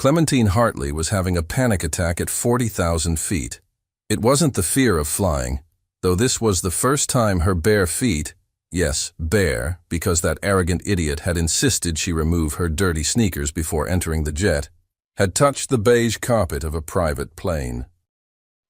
Clementine Hartley was having a panic attack at 40,000 feet. It wasn't the fear of flying, though this was the first time her bare feet, yes, bare, because that arrogant idiot had insisted she remove her dirty sneakers before entering the jet, had touched the beige carpet of a private plane.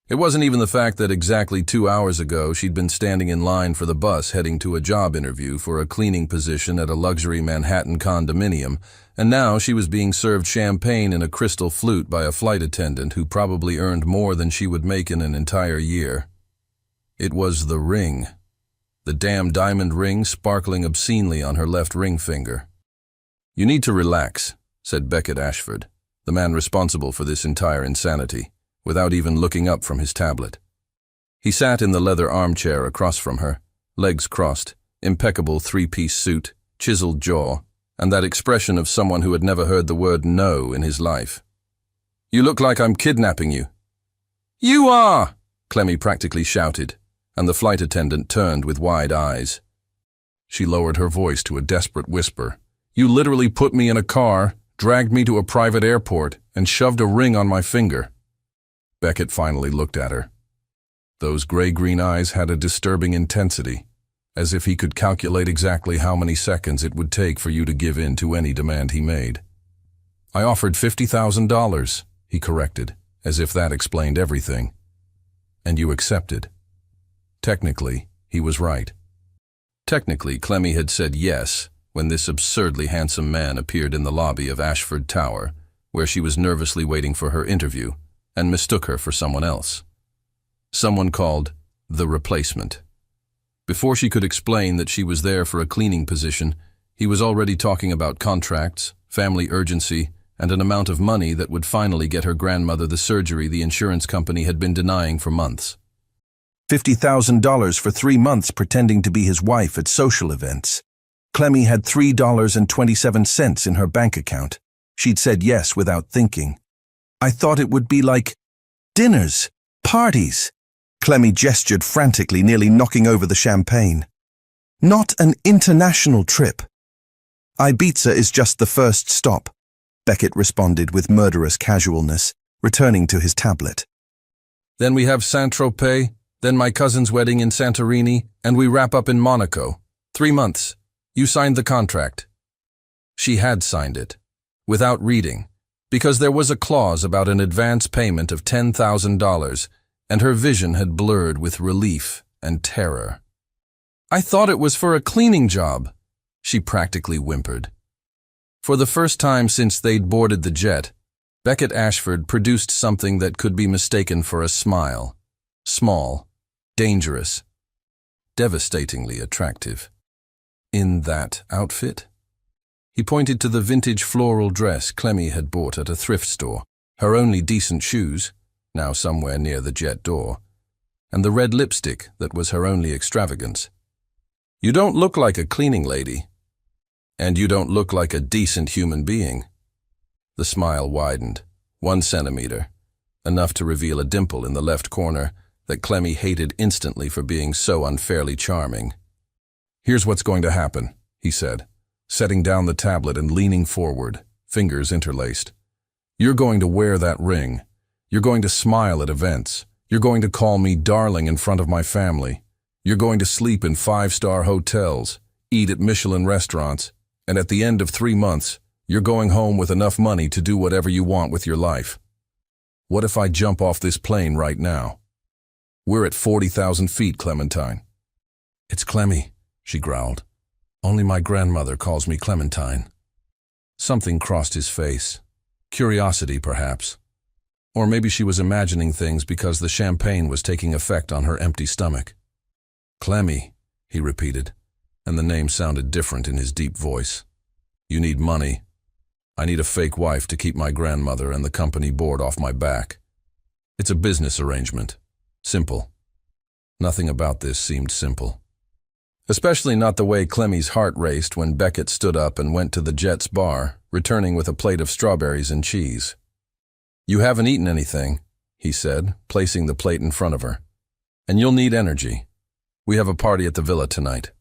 It wasn't even the fact that exactly 2 hours ago she'd been standing in line for the bus heading to a job interview for a cleaning position at a luxury Manhattan condominium, and now she was being served champagne in a crystal flute by a flight attendant who probably earned more than she would make in an entire year. It was the ring. The damn diamond ring sparkling obscenely on her left ring finger. "You need to relax," said Beckett Ashford, the man responsible for this entire insanity, without even looking up from his tablet. He sat in the leather armchair across from her, legs crossed, impeccable three-piece suit, chiseled jaw, and that expression of someone who had never heard the word no in his life. "You look like I'm kidnapping you." "You are!" Clemmy practically shouted, and the flight attendant turned with wide eyes. She lowered her voice to a desperate whisper. "You literally put me in a car, dragged me to a private airport, and shoved a ring on my finger." Beckett finally looked at her. Those gray-green eyes had a disturbing intensity, as if he could calculate exactly how many seconds it would take for you to give in to any demand he made. "I offered $50,000, he corrected, as if that explained everything. "And you accepted." Technically, he was right. Technically, Clemmy had said yes when this absurdly handsome man appeared in the lobby of Ashford Tower, where she was nervously waiting for her interview, and mistook her for someone else. Someone called the replacement. Before she could explain that she was there for a cleaning position, he was already talking about contracts, family urgency, and an amount of money that would finally get her grandmother the surgery the insurance company had been denying for months. $50,000 for 3 months pretending to be his wife at social events. Clemmy had $3.27 in her bank account. She'd said yes without thinking. "I thought it would be like dinners, parties." Clemmy gestured frantically, nearly knocking over the champagne. "Not an international trip." "Ibiza is just the first stop," Beckett responded with murderous casualness, returning to his tablet. "Then we have Saint-Tropez, then my cousin's wedding in Santorini, and we wrap up in Monaco. 3 months. You signed the contract." She had signed it, without reading, because there was a clause about an advance payment of $10,000, and her vision had blurred with relief and terror. "I thought it was for a cleaning job," she practically whimpered. For the first time since they'd boarded the jet, Beckett Ashford produced something that could be mistaken for a smile. Small, dangerous, devastatingly attractive. "In that outfit?" He pointed to the vintage floral dress Clemmy had bought at a thrift store, her only decent shoes, now somewhere near the jet door, and the red lipstick that was her only extravagance. "You don't look like a cleaning lady. And you don't look like a decent human being." The smile widened, 1 centimeter, enough to reveal a dimple in the left corner that Clemmy hated instantly for being so unfairly charming. "Here's what's going to happen," he said, setting down the tablet and leaning forward, fingers interlaced. "You're going to wear that ring. You're going to smile at events. You're going to call me darling in front of my family. You're going to sleep in 5-star hotels, eat at Michelin restaurants, and at the end of 3 months, you're going home with enough money to do whatever you want with your life. What if I jump off this plane right now? We're at 40,000 feet, Clementine." "It's Clemmy," she growled. "Only my grandmother calls me Clementine." Something crossed his face. Curiosity, perhaps. Or maybe she was imagining things because the champagne was taking effect on her empty stomach. "Clemmy," he repeated, and the name sounded different in his deep voice. "You need money. I need a fake wife to keep my grandmother and the company board off my back. It's a business arrangement. Simple." Nothing about this seemed simple. Especially not the way Clemmy's heart raced when Beckett stood up and went to the jet's bar, returning with a plate of strawberries and cheese. "You haven't eaten anything," he said, placing the plate in front of her. "And you'll need energy. We have a party at the villa tonight.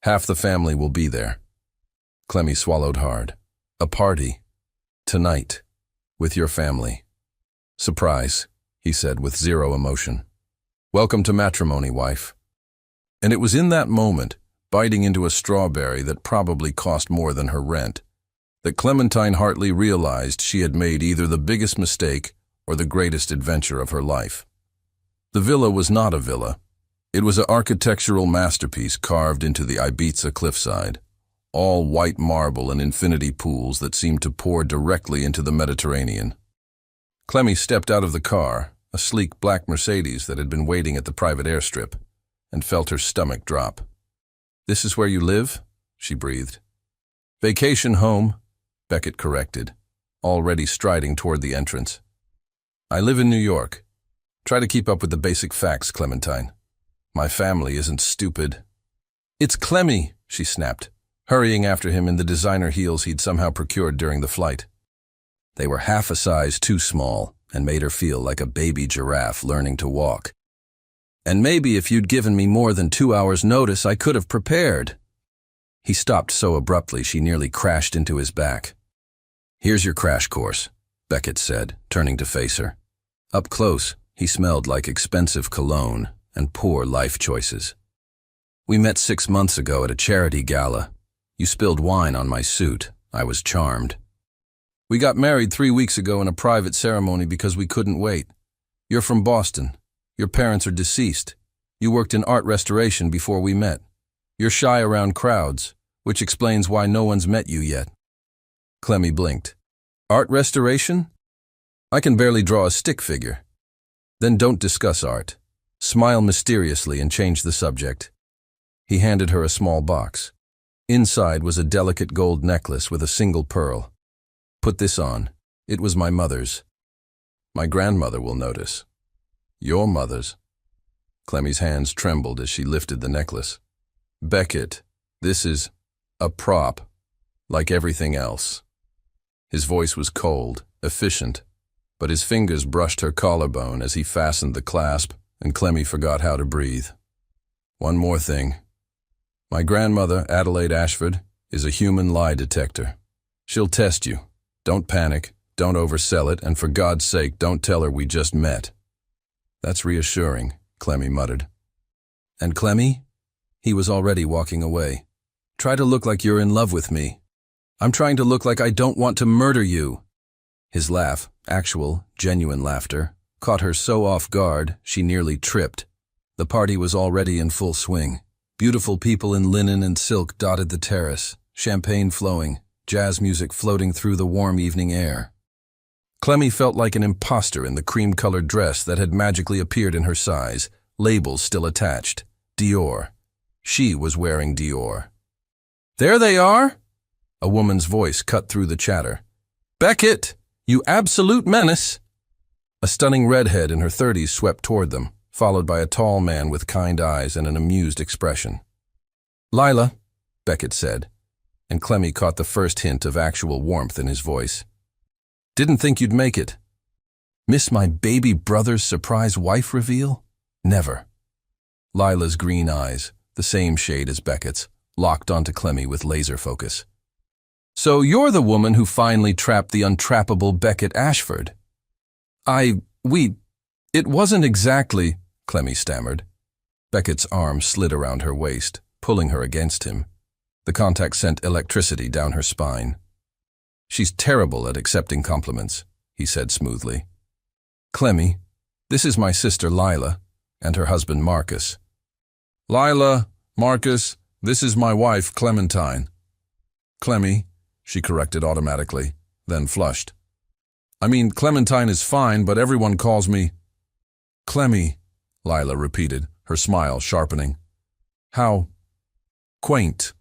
Half the family will be there." Clemmy swallowed hard. A party. Tonight. with your family. Surprise, he said with zero emotion. Welcome to matrimony, wife. And it was in that moment, biting into a strawberry that probably cost more than her rent, that Clementine Hartley realized she had made either the biggest mistake or the greatest adventure of her life. The villa was not a villa. It was an architectural masterpiece carved into the Ibiza cliffside, all white marble and infinity pools that seemed to pour directly into the Mediterranean. Clemmy stepped out of the car, a sleek black Mercedes that had been waiting at the private airstrip, and felt her stomach drop. "This is where you live?" she breathed. "Vacation home," Beckett corrected, already striding toward the entrance. "I live in New York. Try to keep up with the basic facts, Clementine. My family isn't stupid." "It's Clemmy," she snapped, hurrying after him in the designer heels he'd somehow procured during the flight. They were half a size too small and made her feel like a baby giraffe learning to walk. "And maybe if you'd given me more than 2 hours' notice, I could have prepared." He stopped so abruptly she nearly crashed into his back. "Here's your crash course," Beckett said, turning to face her. Up close, he smelled like expensive cologne and poor life choices. "We met 6 months ago at a charity gala. You spilled wine on my suit. I was charmed. We got married 3 weeks ago in a private ceremony because we couldn't wait. You're from Boston. Your parents are deceased. You worked in art restoration before we met. You're shy around crowds, which explains why no one's met you yet." Clemmy blinked. "Art restoration? I can barely draw a stick figure." "Then don't discuss art. Smile mysteriously and change the subject." He handed her a small box. Inside was a delicate gold necklace with a single pearl. "Put this on. It was my mother's." "My grandmother will notice." "Your mother's." Clemmy's hands trembled as she lifted the necklace. "Beckett, this is a prop, like everything else." His voice was cold, efficient, but his fingers brushed her collarbone as he fastened the clasp, and Clemmy forgot how to breathe. "One more thing. My grandmother, Adelaide Ashford, is a human lie detector. She'll test you. Don't panic, don't oversell it, and for God's sake, don't tell her we just met." "That's reassuring," Clemmy muttered. "And Clemmy?" He was already walking away. "Try to look like you're in love with me. I'm trying to look like I don't want to murder you." His laugh, actual, genuine laughter, caught her so off guard she nearly tripped. The party was already in full swing. Beautiful people in linen and silk dotted the terrace, champagne flowing, jazz music floating through the warm evening air. Clemmy felt like an imposter in the cream-colored dress that had magically appeared in her size, labels still attached. Dior. She was wearing Dior. "There they are!" A woman's voice cut through the chatter. "Beckett, you absolute menace!" A stunning redhead in her 30s swept toward them, followed by a tall man with kind eyes and an amused expression. "Lila," Beckett said, and Clemmy caught the first hint of actual warmth in his voice. "Didn't think you'd make it. Miss my baby brother's surprise wife reveal? Never." Lila's green eyes, the same shade as Beckett's, locked onto Clemmy with laser focus. "So you're the woman who finally trapped the untrappable Beckett Ashford?" It wasn't exactly," Clemmy stammered. Beckett's arm slid around her waist, pulling her against him. The contact sent electricity down her spine. "She's terrible at accepting compliments," he said smoothly. "Clemmy, this is my sister Lila, and her husband Marcus." "Lila, Marcus, this is my wife Clementine." "Clemmy," she corrected automatically, then flushed. "I mean, Clementine is fine, but everyone calls me—" "Clemmy," Lila repeated, her smile sharpening. "How quaint.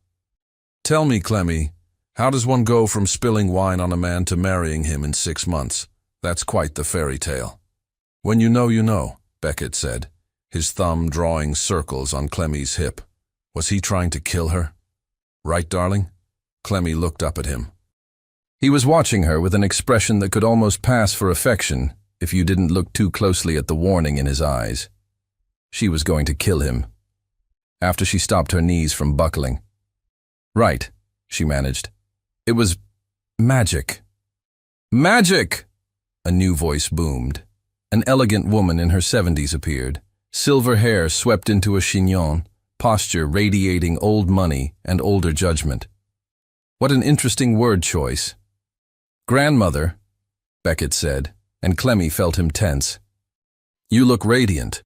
Tell me, Clemmy, how does one go from spilling wine on a man to marrying him in 6 months? That's quite the fairy tale." "When you know," Beckett said, his thumb drawing circles on Clemmy's hip. Was he trying to kill her? "Right, darling?" Clemmy looked up at him. He was watching her with an expression that could almost pass for affection if you didn't look too closely at the warning in his eyes. She was going to kill him. After she stopped her knees from buckling. "Right," she managed. "It was magic." "Magic!" A new voice boomed. An elegant woman in her 70s appeared, silver hair swept into a chignon, posture radiating old money and older judgment. What an interesting word choice. "Grandmother," Beckett said, and Clemmy felt him tense. "You look radiant."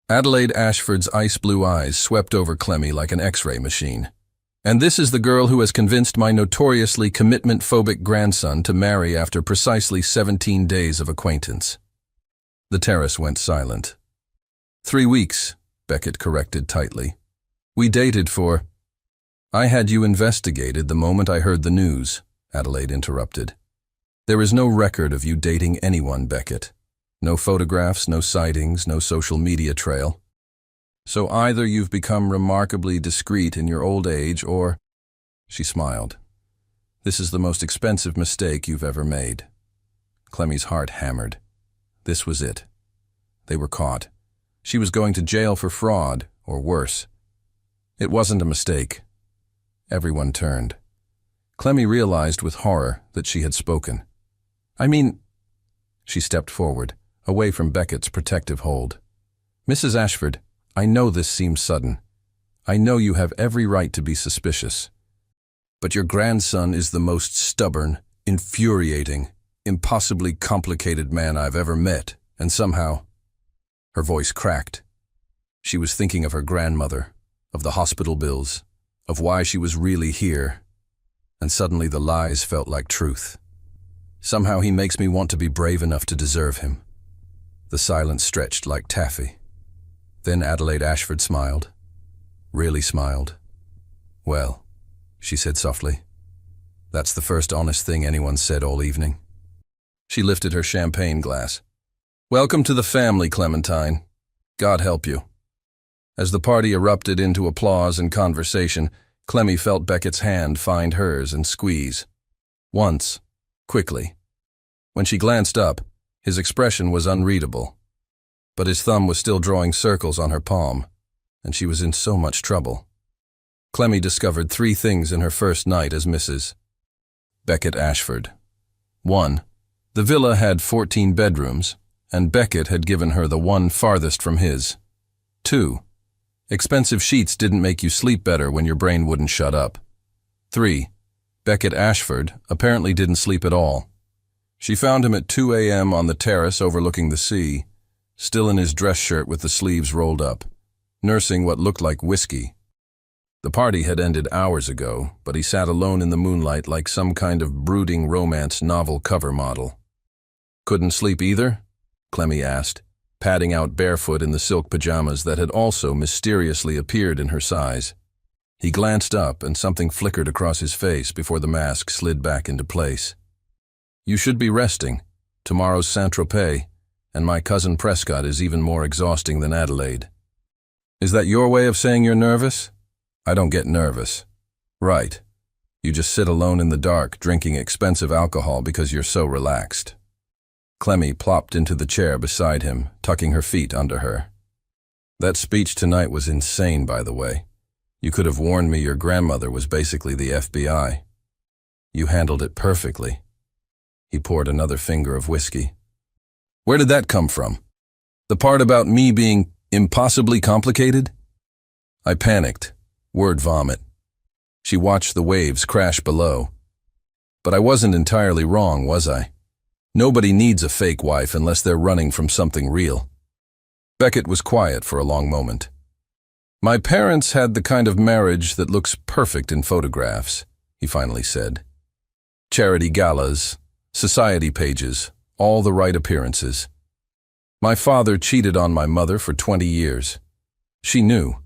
Adelaide Ashford's ice-blue eyes swept over Clemmy like an X-ray machine. "And this is the girl who has convinced my notoriously commitment-phobic grandson to marry after precisely 17 days of acquaintance." The terrace went silent. 3 weeks, Beckett corrected tightly. "We dated for—" "I had you investigated the moment I heard the news," Adelaide interrupted. "There is no record of you dating anyone, Beckett. No photographs, no sightings, no social media trail. So either you've become remarkably discreet in your old age or—" She smiled. "This is the most expensive mistake you've ever made." Clemmy's heart hammered. This was it. They were caught. She was going to jail for fraud, or worse. It wasn't a mistake. Everyone turned. Clemmy realized with horror that she had spoken. "I mean—" She stepped forward, away from Beckett's protective hold. "Mrs. Ashford, I know this seems sudden. I know you have every right to be suspicious. But your grandson is the most stubborn, infuriating, impossibly complicated man I've ever met, and somehow—" Her voice cracked. She was thinking of her grandmother, of the hospital bills, of why she was really here, and suddenly the lies felt like truth. "Somehow he makes me want to be brave enough to deserve him." The silence stretched like taffy. Then Adelaide Ashford smiled. Really smiled. "Well," she said softly, "that's the first honest thing anyone said all evening." She lifted her champagne glass. "Welcome to the family, Clementine. God help you." As the party erupted into applause and conversation, Clemmy felt Beckett's hand find hers and squeeze. Once, quickly. When she glanced up, his expression was unreadable. But his thumb was still drawing circles on her palm, and she was in so much trouble. Clemmy discovered 3 things in her first night as Mrs. Beckett Ashford. 1. The villa had 14 bedrooms, and Beckett had given her the one farthest from his. 2. Expensive sheets didn't make you sleep better when your brain wouldn't shut up. 3. Beckett Ashford apparently didn't sleep at all. She found him at 2 a.m. on the terrace overlooking the sea, still in his dress shirt with the sleeves rolled up, nursing what looked like whiskey. The party had ended hours ago, but he sat alone in the moonlight like some kind of brooding romance novel cover model. "Couldn't sleep either?" Clemmy asked, padding out barefoot in the silk pajamas that had also mysteriously appeared in her size. He glanced up and something flickered across his face before the mask slid back into place. "You should be resting. Tomorrow's Saint-Tropez, and my cousin Prescott is even more exhausting than Adelaide." "Is that your way of saying you're nervous?" "I don't get nervous." "Right. You just sit alone in the dark drinking expensive alcohol because you're so relaxed." Clemmy plopped into the chair beside him, tucking her feet under her. "That speech tonight was insane, by the way. You could have warned me your grandmother was basically the FBI. You handled it perfectly." He poured another finger of whiskey. "Where did that come from? The part about me being impossibly complicated?" I panicked. Word vomit. She watched the waves crash below. But I wasn't entirely wrong, was I? Nobody needs a fake wife unless they're running from something real. Beckett was quiet for a long moment. "My parents had the kind of marriage that looks perfect in photographs," he finally said. "Charity galas, society pages, all the right appearances. My father cheated on my mother for 20 years. She knew.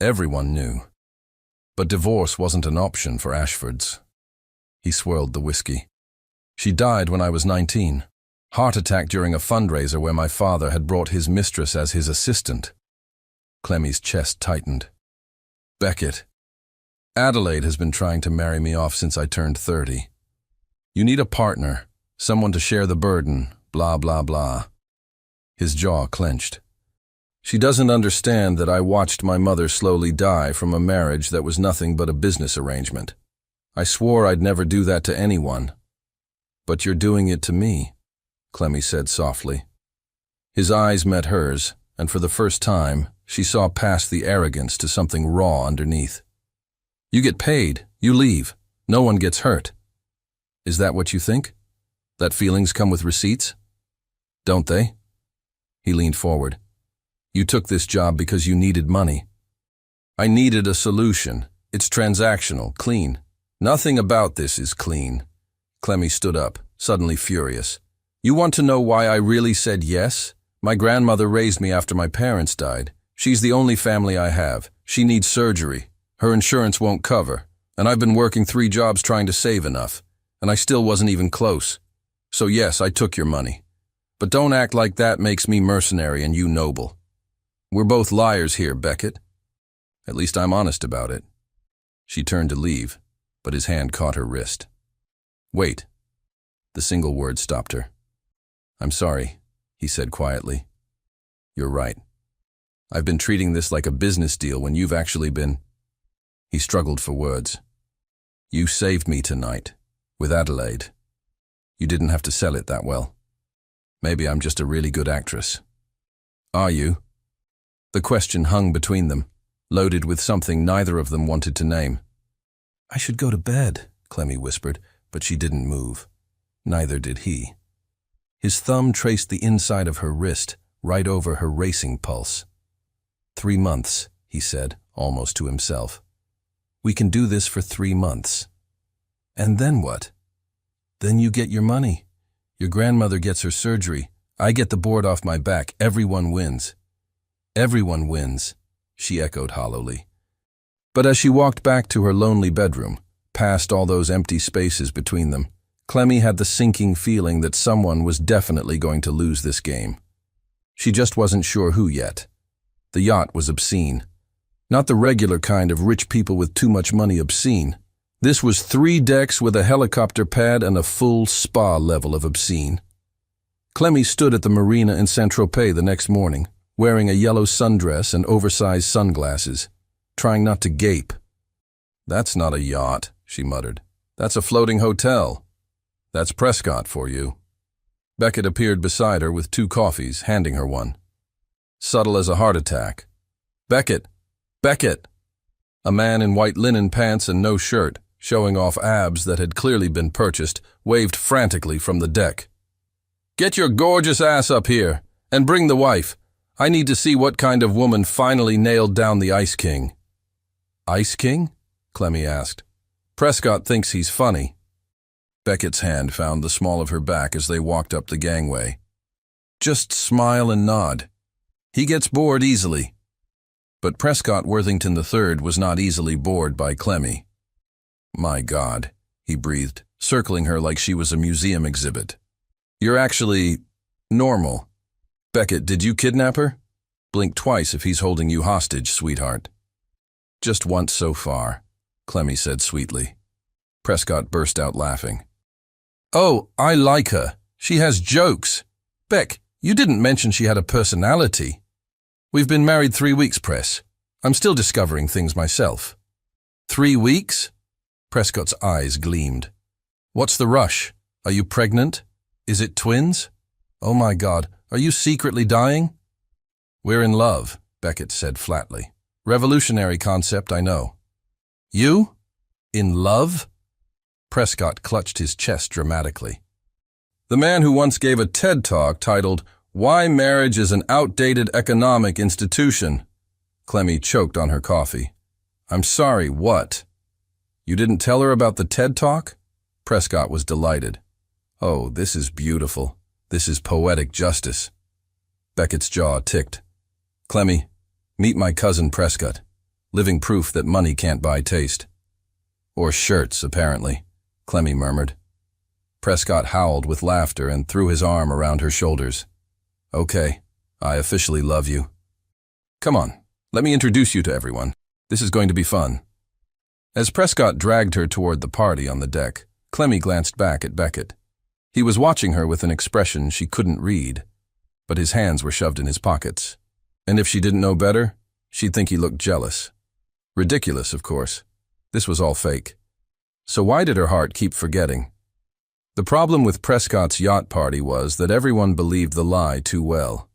Everyone knew. But divorce wasn't an option for Ashfords." He swirled the whiskey. "She died when I was 19. Heart attack during a fundraiser where my father had brought his mistress as his assistant." Clemmy's chest tightened. "Beckett, Adelaide has been trying to marry me off since I turned 30. You need a partner, someone to share the burden, blah, blah, blah." His jaw clenched. "She doesn't understand that I watched my mother slowly die from a marriage that was nothing but a business arrangement. I swore I'd never do that to anyone. But you're doing it to me." Clemmy said softly. His eyes met hers, and for the first time, she saw past the arrogance to something raw underneath. You get paid, you leave, no one gets hurt. Is that what you think? That feelings come with receipts? Don't they? He leaned forward. You took this job because you needed money. I needed a solution. It's transactional, clean. Nothing about this is clean. Clemmy stood up, suddenly furious. You want to know why I really said yes? My grandmother raised me after my parents died. She's the only family I have. She needs surgery. Her insurance won't cover. And I've been working 3 jobs trying to save enough. And I still wasn't even close. So yes, I took your money. But don't act like that makes me mercenary and you noble. We're both liars here, Beckett. At least I'm honest about it. She turned to leave, but his hand caught her wrist. Wait. The single word stopped her. I'm sorry, he said quietly. You're right. I've been treating this like a business deal when you've actually been... He struggled for words. You saved me tonight, with Adelaide. You didn't have to sell it that well. Maybe I'm just a really good actress. Are you? The question hung between them, loaded with something neither of them wanted to name. I should go to bed, Clemmy whispered, but she didn't move. Neither did he. His thumb traced the inside of her wrist, right over her racing pulse. 3 months, he said, almost to himself. We can do this for 3 months. And then what? Then you get your money. Your grandmother gets her surgery. I get the board off my back. Everyone wins. Everyone wins, she echoed hollowly. But as she walked back to her lonely bedroom, past all those empty spaces between them, Clemmy had the sinking feeling that someone was definitely going to lose this game. She just wasn't sure who yet. The yacht was obscene. Not the regular kind of rich people with too much money obscene. This was 3 decks with a helicopter pad and a full spa level of obscene. Clemmy stood at the marina in Saint-Tropez the next morning, wearing a yellow sundress and oversized sunglasses, trying not to gape. That's not a yacht, she muttered. That's a floating hotel. That's Prescott for you. Beckett appeared beside her with 2 coffees, handing her one. Subtle as a heart attack. Beckett! Beckett! A man in white linen pants and no shirt, showing off abs that had clearly been purchased, waved frantically from the deck. Get your gorgeous ass up here, and bring the wife. I need to see what kind of woman finally nailed down the Ice King. Ice King? Clemmy asked. Prescott thinks he's funny. Beckett's hand found the small of her back as they walked up the gangway. Just smile and nod. He gets bored easily. But Prescott Worthington III was not easily bored by Clemmy. My God, he breathed, circling her like she was a museum exhibit. You're actually... normal. Beckett, did you kidnap her? Blink twice if he's holding you hostage, sweetheart. Just once so far, Clemmy said sweetly. Prescott burst out laughing. Oh, I like her. She has jokes. Beck, you didn't mention she had a personality. We've been married 3 weeks, Press. I'm still discovering things myself. 3 weeks? Prescott's eyes gleamed. What's the rush? Are you pregnant? Is it twins? Oh my God, are you secretly dying? We're in love, Beckett said flatly. Revolutionary concept, I know. You? In love? Prescott clutched his chest dramatically. The man who once gave a TED Talk titled, Why Marriage is an Outdated Economic Institution. Clemmy choked on her coffee. I'm sorry, what? You didn't tell her about the TED Talk? Prescott was delighted. Oh, this is beautiful. This is poetic justice. Beckett's jaw ticked. Clemmy, meet my cousin Prescott. Living proof that money can't buy taste. Or shirts, apparently, Clemmy murmured. Prescott howled with laughter and threw his arm around her shoulders. Okay, I officially love you. Come on, let me introduce you to everyone. This is going to be fun. As Prescott dragged her toward the party on the deck, Clemmy glanced back at Beckett. He was watching her with an expression she couldn't read, but his hands were shoved in his pockets. And if she didn't know better, she'd think he looked jealous. Ridiculous, of course. This was all fake. So why did her heart keep forgetting? The problem with Prescott's yacht party was that everyone believed the lie too well,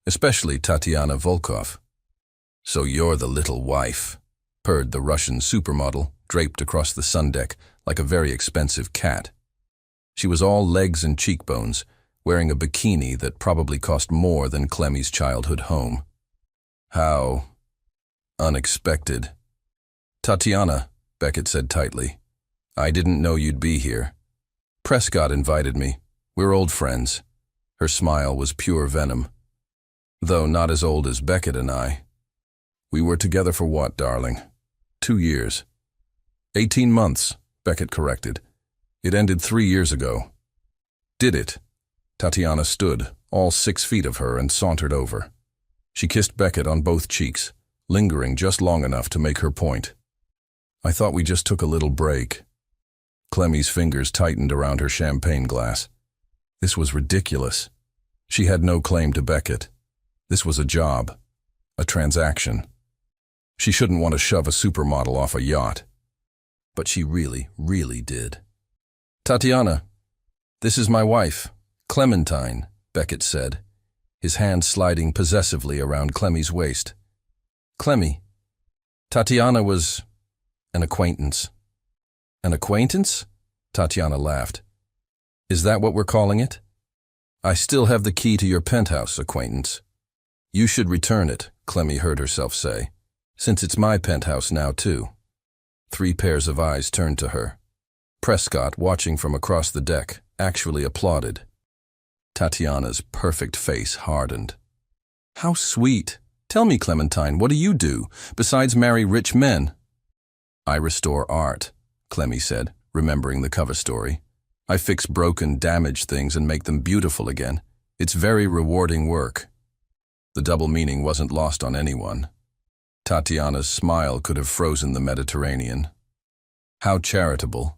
especially Tatiana Volkov. "So you're the little wife," purred the Russian supermodel, draped across the sundeck like a very expensive cat. She was all legs and cheekbones, wearing a bikini that probably cost more than Clemmy's childhood home. "How unexpected." "Tatiana," Beckett said tightly, "I didn't know you'd be here. Prescott invited me. We're old friends." Her smile was pure venom. "Though not as old as Beckett and I. We were together for what, darling? 2 years. 18 months, Beckett corrected. It ended 3 years ago." "Did it?" Tatiana stood, all 6 feet of her, and sauntered over. She kissed Beckett on both cheeks, lingering just long enough to make her point. "I thought we just took a little break." Clemmy's fingers tightened around her champagne glass. This was ridiculous. She had no claim to Beckett. This was a job, a transaction. She shouldn't want to shove a supermodel off a yacht. But she really, really did. "Tatiana, this is my wife, Clementine," Beckett said, his hand sliding possessively around Clemmy's waist. "Clemmy, Tatiana was an acquaintance." "An acquaintance?" Tatiana laughed. "Is that what we're calling it? I still have the key to your penthouse, acquaintance." "You should return it," Clemmy heard herself say, "since it's my penthouse now, too." 3 pairs of eyes turned to her. Prescott, watching from across the deck, actually applauded. Tatiana's perfect face hardened. "How sweet. Tell me, Clementine, what do you do, besides marry rich men?" "I restore art," Clemmy said, remembering the cover story. "I fix broken, damaged things and make them beautiful again. It's very rewarding work." The double meaning wasn't lost on anyone. Tatiana's smile could have frozen the Mediterranean. How charitable.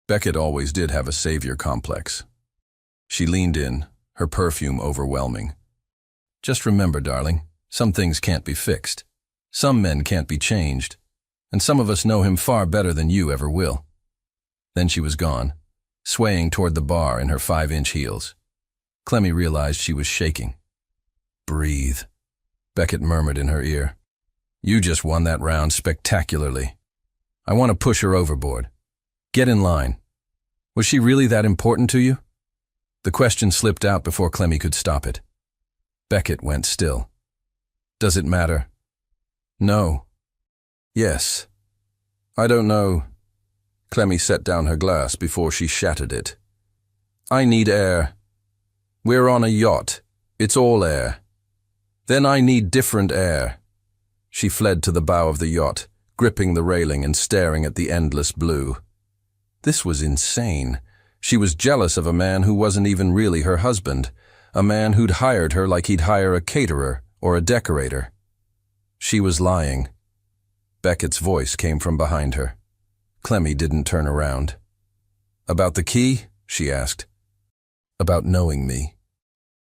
Beckett always did have a savior complex. She leaned in, her perfume overwhelming. "Just remember, darling, some things can't be fixed. Some men can't be changed. And some of us know him far better than you ever will." Then she was gone, swaying toward the bar in her 5-inch heels. Clemmy realized she was shaking. "Breathe," Beckett murmured in her ear. "You just won that round spectacularly. I want to push her overboard. Get in line. Was she really that important to you?" The question slipped out before Clemmy could stop it. Beckett went still. "Does it matter?" "No." "Yes." "I don't know." Clemmy set down her glass before she shattered it. "I need air. We're on a yacht. It's all air. Then I need different air." She fled to the bow of the yacht, gripping the railing and staring at the endless blue. This was insane. She was jealous of a man who wasn't even really her husband, a man who'd hired her like he'd hire a caterer or a decorator. She was lying. Beckett's voice came from behind her. Clemmy didn't turn around. "About the key?" she asked. "About knowing me."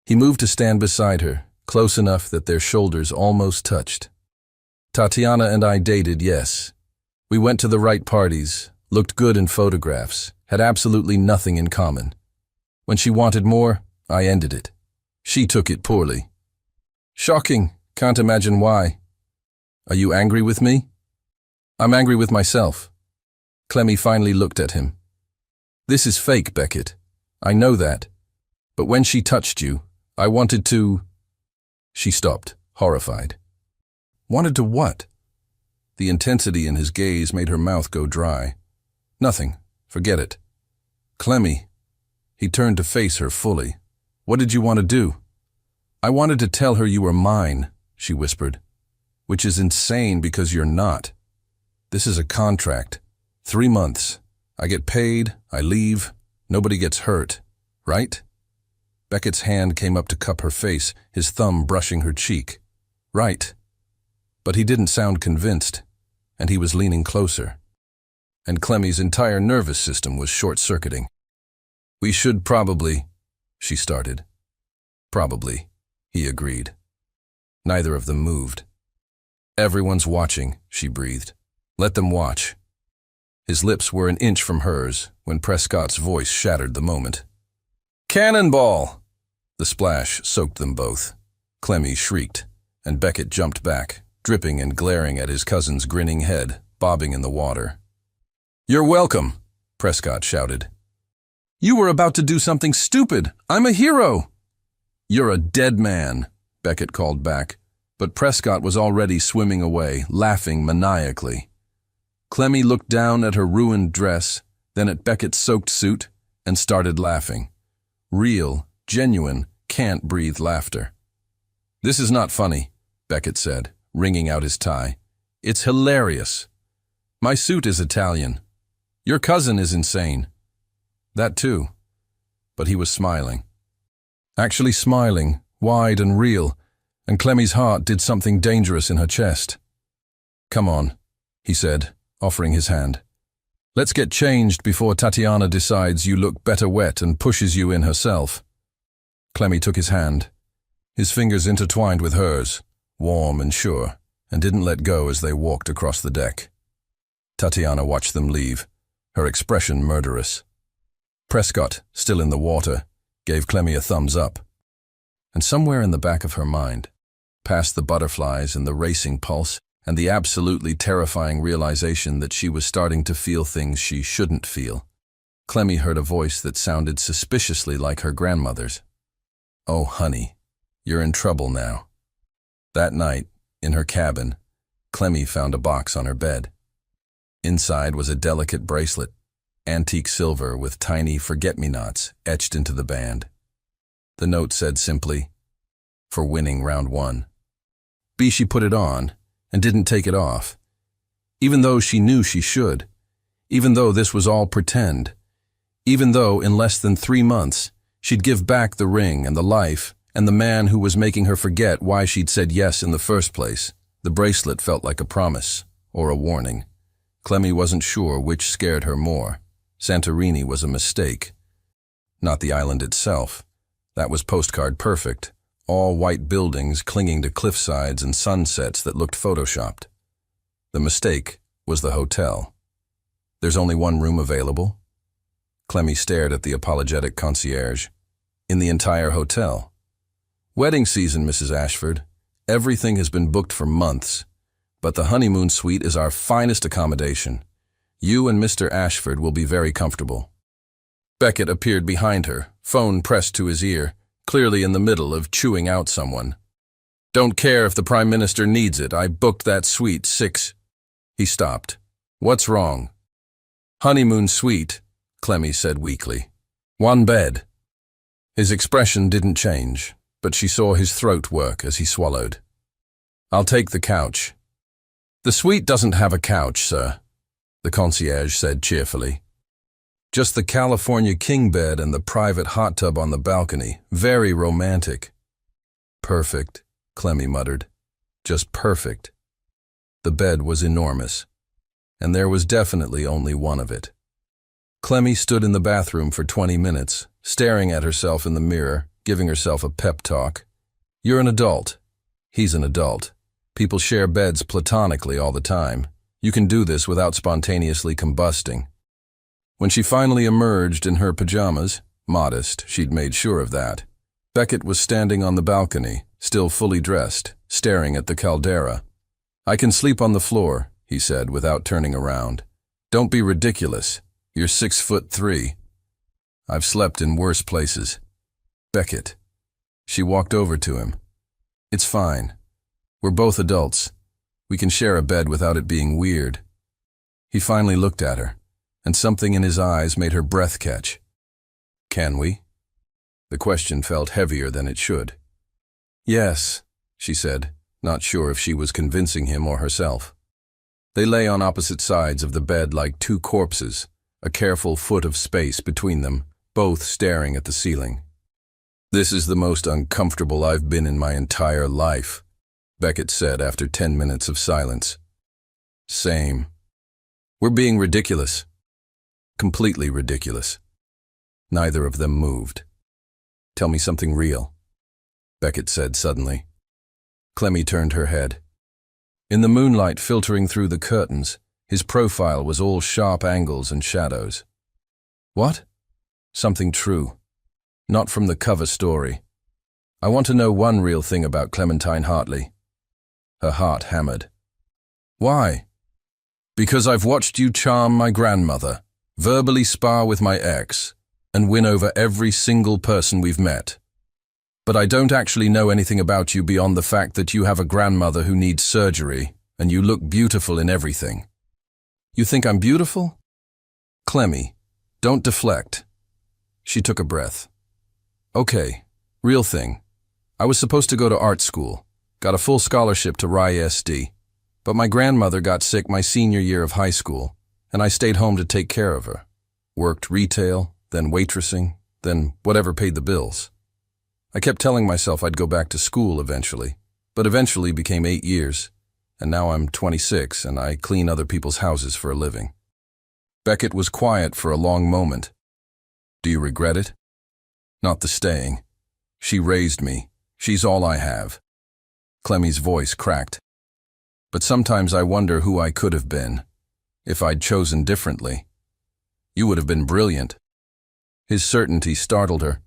He moved to stand beside her, close enough that their shoulders almost touched. "Tatiana and I dated, yes. We went to the right parties, looked good in photographs, had absolutely nothing in common. When she wanted more, I ended it. She took it poorly." "Shocking. Can't imagine why." "Are you angry with me?" "I'm angry with myself." Clemmy finally looked at him. "This is fake, Beckett. I know that. But when she touched you, I wanted to—" She stopped, horrified. "Wanted to what?" The intensity in his gaze made her mouth go dry. "Nothing. Forget it." "Clemmy." He turned to face her fully. "What did you want to do?" "I wanted to tell her you were mine," she whispered. "Which is insane because you're not. This is a contract. 3 months. I get paid, I leave, nobody gets hurt. Right?" Beckett's hand came up to cup her face, his thumb brushing her cheek. "Right." But he didn't sound convinced, and he was leaning closer. And Clemmy's entire nervous system was short-circuiting. "We should probably," she started. "Probably," he agreed. Neither of them moved. "Everyone's watching," she breathed. "Let them watch." His lips were an inch from hers when Prescott's voice shattered the moment. "Cannonball!" The splash soaked them both. Clemmy shrieked, and Beckett jumped back, dripping and glaring at his cousin's grinning head, bobbing in the water. "You're welcome," Prescott shouted. "You were about to do something stupid. I'm a hero." "You're a dead man," Beckett called back, but Prescott was already swimming away, laughing maniacally. Clemmy looked down at her ruined dress, then at Beckett's soaked suit, and started laughing. Real, genuine, can't-breathe laughter. "This is not funny," Beckett said, wringing out his tie. "It's hilarious. My suit is Italian. Your cousin is insane." That too. But he was smiling. Actually smiling, wide and real, and Clemmy's heart did something dangerous in her chest. "Come on," he said, offering his hand. "Let's get changed before Tatiana decides you look better wet and pushes you in herself." Clemmy took his hand. His fingers intertwined with hers, warm and sure, and didn't let go as they walked across the deck. Tatiana watched them leave, her expression murderous. Prescott, still in the water, gave Clemmy a thumbs up. And somewhere in the back of her mind, past the butterflies and the racing pulse and the absolutely terrifying realization that she was starting to feel things she shouldn't feel, Clemmy heard a voice that sounded suspiciously like her grandmother's. "Oh, honey, you're in trouble now." That night, in her cabin, Clemmy found a box on her bed. Inside was a delicate bracelet, antique silver with tiny forget-me-nots etched into the band. The note said simply, "For winning round 1. She put it on and didn't take it off, even though she knew she should, even though this was all pretend, even though in less than 3 months she'd give back the ring and the life and the man who was making her forget why she'd said yes in the first place. The bracelet felt like a promise or a warning. Clemmy wasn't sure which scared her more. Santorini was a mistake. Not the island itself. That was postcard perfect. All white buildings clinging to cliffsides and sunsets that looked photoshopped. The mistake was the hotel. "There's only one room available?" Clemmy stared at the apologetic concierge. "In the entire hotel." "Wedding season, Mrs. Ashford. Everything has been booked for months. But the honeymoon suite is our finest accommodation. You and Mr. Ashford will be very comfortable." Beckett appeared behind her, phone pressed to his ear, clearly in the middle of chewing out someone. "Don't care if the Prime Minister needs it. I booked that suite 6. He stopped. "What's wrong?" "Honeymoon suite," Clemmy said weakly. "1 bed." His expression didn't change, but she saw his throat work as he swallowed. "I'll take the couch." "The suite doesn't have a couch, sir," the concierge said cheerfully. "Just the California king bed and the private hot tub on the balcony. Very romantic." "Perfect," Clemmy muttered. "Just perfect." The bed was enormous, and there was definitely only one of it. Clemmy stood in the bathroom for 20 minutes, staring at herself in the mirror, giving herself a pep talk. "You're an adult. He's an adult. People share beds platonically all the time. You can do this without spontaneously combusting." When she finally emerged in her pajamas, modest, she'd made sure of that, Beckett was standing on the balcony, still fully dressed, staring at the caldera. "I can sleep on the floor," he said without turning around. "Don't be ridiculous. You're 6'3". "I've slept in worse places." "Beckett." She walked over to him. "It's fine. We're both adults. We can share a bed without it being weird." He finally looked at her, and something in his eyes made her breath catch. "Can we?" The question felt heavier than it should. "Yes," she said, not sure if she was convincing him or herself. They lay on opposite sides of the bed like 2 corpses, a careful foot of space between them, both staring at the ceiling. "This is the most uncomfortable I've been in my entire life," Beckett said after 10 minutes of silence. "Same. We're being ridiculous. Completely ridiculous." Neither of them moved. "Tell me something real," Beckett said suddenly. Clemmy turned her head. In the moonlight filtering through the curtains, His profile was all sharp angles and shadows. What? Something true. Not from the cover story. I want to know one real thing about Clementine Hartley. Her heart hammered. Why? Because I've watched you charm my grandmother, verbally spar with my ex, and win over every single person we've met. But I don't actually know anything about you beyond the fact that you have a grandmother who needs surgery, and you look beautiful in everything. You think I'm beautiful? Clemmy, don't deflect. She took a breath. Okay, real thing. I was supposed to go to art school, got a full scholarship to RISD, but my grandmother got sick my senior year of high school, and I stayed home to take care of her. Worked retail, then waitressing, then whatever paid the bills. I kept telling myself I'd go back to school eventually, but eventually became 8 years, and now I'm 26 and I clean other people's houses for a living. Beckett was quiet for a long moment. Do you regret it? Not the staying. She raised me. She's all I have. Clemmy's voice cracked. But sometimes I wonder who I could have been, if I'd chosen differently. You would have been brilliant. His certainty startled her.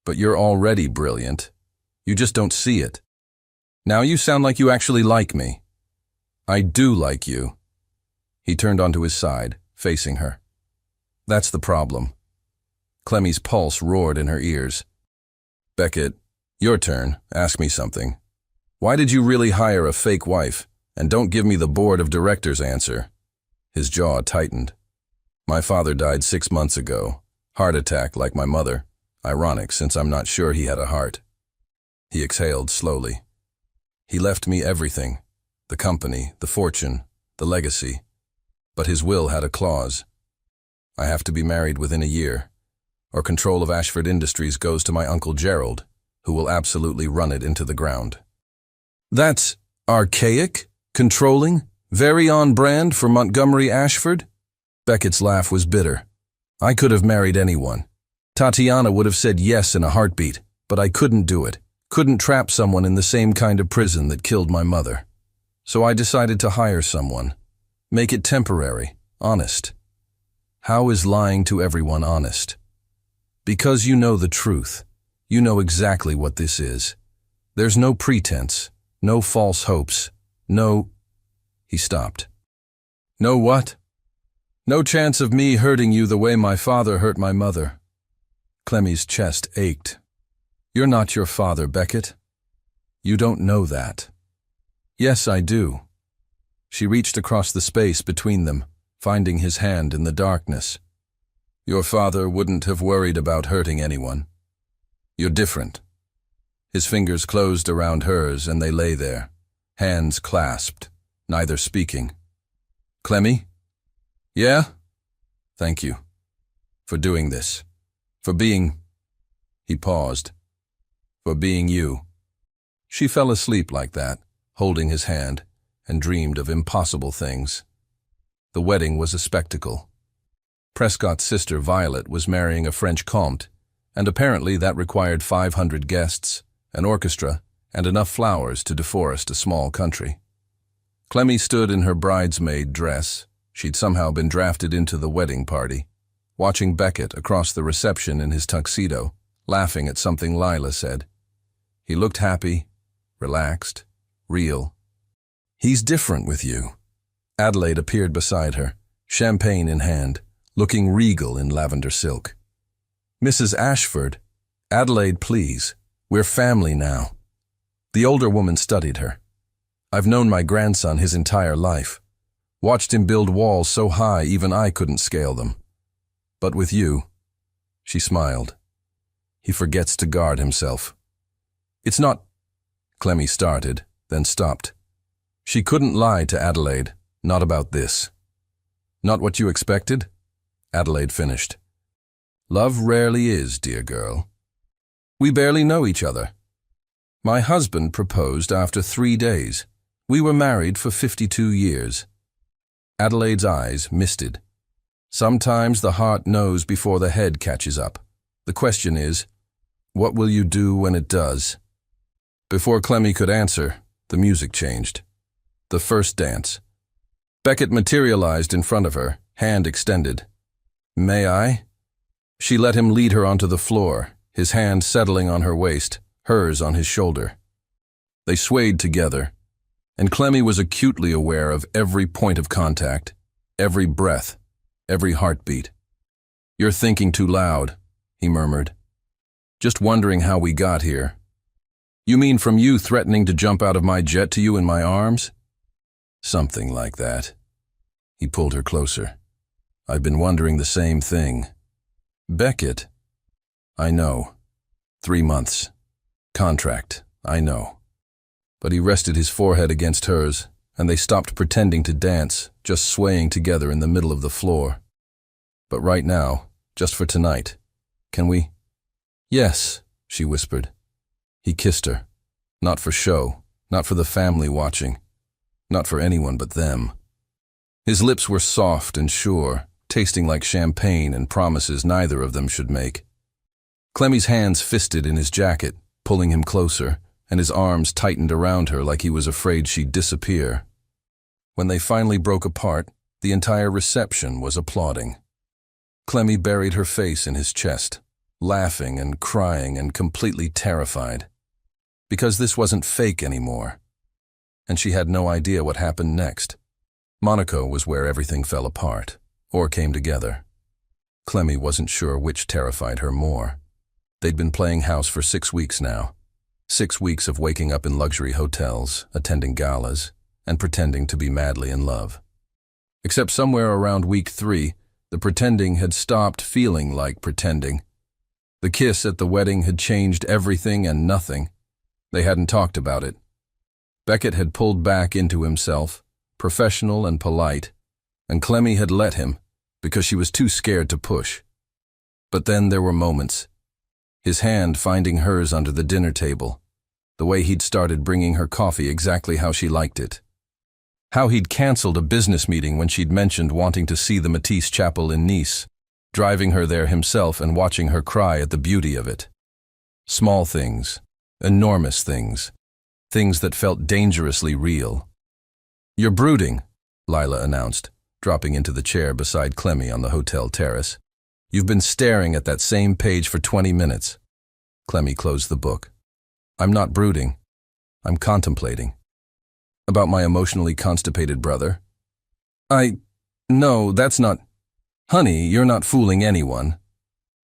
But you're already brilliant. You just don't see it. Now you sound like you actually like me. I do like you. He turned onto his side, facing her. That's the problem. Clemmy's pulse roared in her ears. Beckett, your turn. Ask me something. Why did you really hire a fake wife? And don't give me the board of directors answer. His jaw tightened. My father died 6 months ago. Heart attack like my mother. Ironic, since I'm not sure he had a heart. He exhaled slowly. He left me everything. The company, the fortune, the legacy. But his will had a clause. I have to be married within a year, or control of Ashford Industries goes to my Uncle Gerald, who will absolutely run it into the ground. That's archaic, controlling, very on brand for Montgomery Ashford? Beckett's laugh was bitter. I could have married anyone. Tatiana would have said yes in a heartbeat, but I couldn't do it. Couldn't trap someone in the same kind of prison that killed my mother. So I decided to hire someone. Make it temporary, honest. How is lying to everyone honest? Because you know the truth. You know exactly what this is. There's no pretense, no false hopes, no... He stopped. No what? No chance of me hurting you the way my father hurt my mother. Clemmy's chest ached. You're not your father, Beckett. You don't know that. Yes, I do. She reached across the space between them, finding his hand in the darkness. Your father wouldn't have worried about hurting anyone. You're different. His fingers closed around hers and they lay there, hands clasped, neither speaking. Clemmy? Yeah? Thank you. For doing this. For being... He paused. For being you. She fell asleep like that, holding his hand, and dreamed of impossible things. The wedding was a spectacle. Prescott's sister Violet was marrying a French comte, and apparently that required 500 guests, an orchestra, and enough flowers to deforest a small country. Clemmy stood in her bridesmaid dress. She'd somehow been drafted into the wedding party, watching Beckett across the reception in his tuxedo, laughing at something Lila said. He looked happy, relaxed, real. He's different with you. Adelaide appeared beside her, champagne in hand, looking regal in lavender silk. Mrs. Ashford, Adelaide, please. We're family now. The older woman studied her. I've known my grandson his entire life. Watched him build walls so high even I couldn't scale them. But with you, she smiled. He forgets to guard himself. It's not... Clemmy started, then stopped. She couldn't lie to Adelaide, not about this. Not what you expected? Adelaide finished. Love rarely is, dear girl. We barely know each other. My husband proposed after 3 days. We were married for 52 years. Adelaide's eyes misted. Sometimes the heart knows before the head catches up. The question is, what will you do when it does? Before Clemmy could answer, the music changed. The first dance. Beckett materialized in front of her, hand extended. "May I?" She let him lead her onto the floor, his hand settling on her waist, hers on his shoulder. They swayed together, and Clemmy was acutely aware of every point of contact, every breath, every heartbeat. "You're thinking too loud," he murmured. "Just wondering how we got here." "You mean from you threatening to jump out of my jet to you in my arms?" "Something like that." He pulled her closer. "I've been wondering the same thing." "Beckett." "I know. 3 months. Contract, I know." But he rested his forehead against hers, and they stopped pretending to dance, just swaying together in the middle of the floor. "But right now, just for tonight, can we?" "Yes," she whispered. He kissed her. Not for show, not for the family watching, not for anyone but them. His lips were soft and sure, tasting like champagne and promises neither of them should make. Clemmy's hands fisted in his jacket, pulling him closer, and his arms tightened around her like he was afraid she'd disappear. When they finally broke apart, the entire reception was applauding. Clemmy buried her face in his chest, laughing and crying and completely terrified. Because this wasn't fake anymore. And she had no idea what happened next. Monaco was where everything fell apart, or came together. Clemmy wasn't sure which terrified her more. They'd been playing house for 6 weeks now. 6 weeks of waking up in luxury hotels, attending galas, and pretending to be madly in love. Except somewhere around week 3, the pretending had stopped feeling like pretending. The kiss at the wedding had changed everything and nothing. They hadn't talked about it. Beckett had pulled back into himself, professional and polite, and Clemmy had let him, because she was too scared to push. But then there were moments. His hand finding hers under the dinner table, the way he'd started bringing her coffee exactly how she liked it. How he'd canceled a business meeting when she'd mentioned wanting to see the Matisse Chapel in Nice, driving her there himself and watching her cry at the beauty of it. Small things, enormous things, things that felt dangerously real. "You're brooding," Lila announced, dropping into the chair beside Clemmy on the hotel terrace. "You've been staring at that same page for 20 minutes. Clemmy closed the book. "I'm not brooding. I'm contemplating. About my emotionally constipated brother." No, that's not—" "Honey, you're not fooling anyone."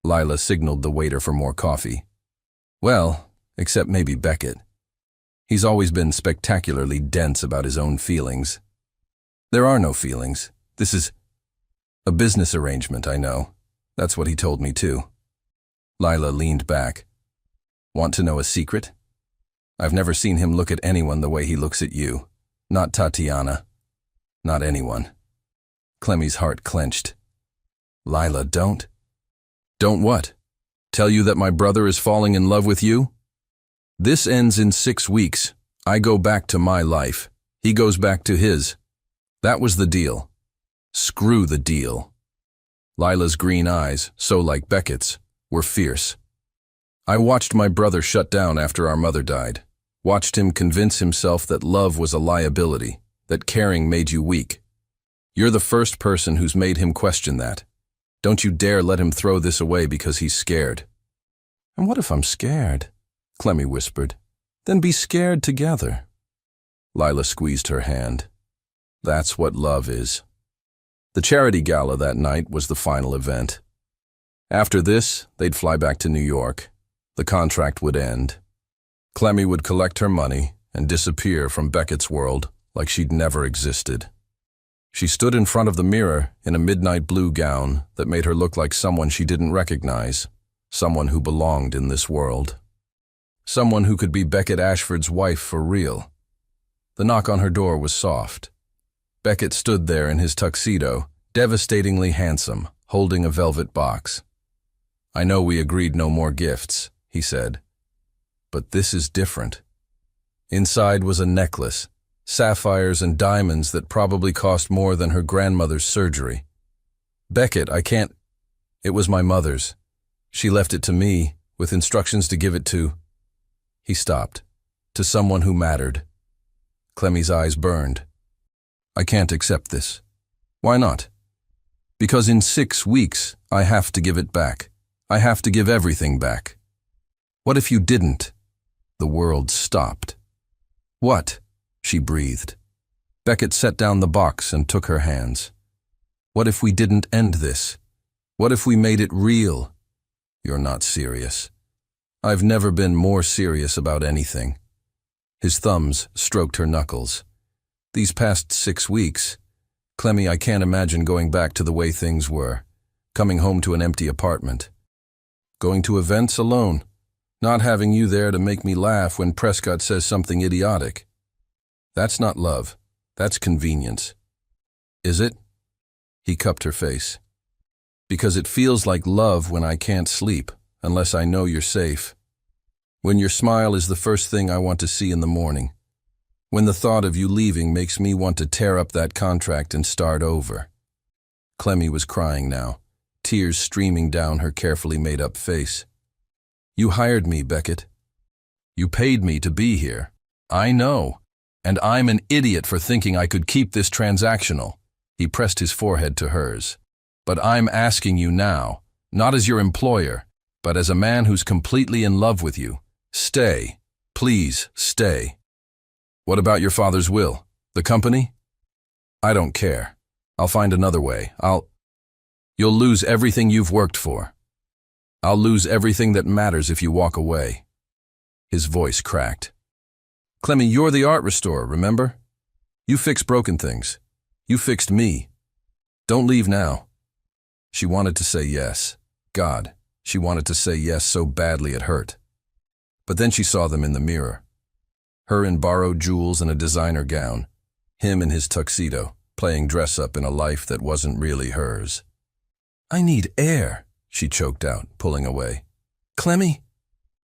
Lila signaled the waiter for more coffee. "Well, except maybe Beckett. He's always been spectacularly dense about his own feelings." "There are no feelings. This is a business arrangement, I know. That's what he told me too." Lila leaned back. "Want to know a secret? I've never seen him look at anyone the way he looks at you. Not Tatiana. Not anyone." Clemmy's heart clenched. "Lila, don't." "Don't what? Tell you that my brother is falling in love with you? This ends in 6 weeks. I go back to my life. He goes back to his. That was the deal. Screw the deal." Lila's green eyes, so like Beckett's, were fierce. "I watched my brother shut down after our mother died. Watched him convince himself that love was a liability, that caring made you weak. You're the first person who's made him question that. Don't you dare let him throw this away because he's scared." "And what if I'm scared?" Clemmy whispered. "Then be scared together." Lila squeezed her hand. "That's what love is." The charity gala that night was the final event. After this, they'd fly back to New York. The contract would end. Clemmy would collect her money and disappear from Beckett's world like she'd never existed. She stood in front of the mirror in a midnight blue gown that made her look like someone she didn't recognize, someone who belonged in this world. Someone who could be Beckett Ashford's wife for real. The knock on her door was soft. Beckett stood there in his tuxedo, devastatingly handsome, holding a velvet box. "I know we agreed no more gifts," he said. "But this is different." Inside was a necklace, sapphires and diamonds that probably cost more than her grandmother's surgery. "Beckett, I can't—" "It was my mother's. She left it to me, with instructions to give it to—" He stopped. "To someone who mattered." Clemmy's eyes burned. I can't accept this. Why not? Because in 6 weeks, I have to give it back. I have to give everything back. What if you didn't? The world stopped. What? She breathed. Beckett set down the box and took her hands. What if we didn't end this? What if we made it real? You're not serious. I've never been more serious about anything. His thumbs stroked her knuckles. These past 6 weeks, Clemmy, I can't imagine going back to the way things were. Coming home to an empty apartment. Going to events alone. Not having you there to make me laugh when Prescott says something idiotic. That's not love. That's convenience. Is it? He cupped her face. Because it feels like love when I can't sleep, unless I know you're safe. When your smile is the first thing I want to see in the morning. When the thought of you leaving makes me want to tear up that contract and start over. Clemmy was crying now, tears streaming down her carefully made-up face. You hired me, Beckett. You paid me to be here. I know. And I'm an idiot for thinking I could keep this transactional. He pressed his forehead to hers. But I'm asking you now, not as your employer, but as a man who's completely in love with you. Stay. Please, stay. What about your father's will? The company? I don't care. I'll find another way. You'll lose everything you've worked for. I'll lose everything that matters if you walk away. His voice cracked. Clemmy, you're the art restorer, remember? You fix broken things. You fixed me. Don't leave now. She wanted to say yes. God, she wanted to say yes so badly it hurt. But then she saw them in the mirror. Her in borrowed jewels and a designer gown. Him in his tuxedo, playing dress-up in a life that wasn't really hers. I need air, she choked out, pulling away. Clemmy?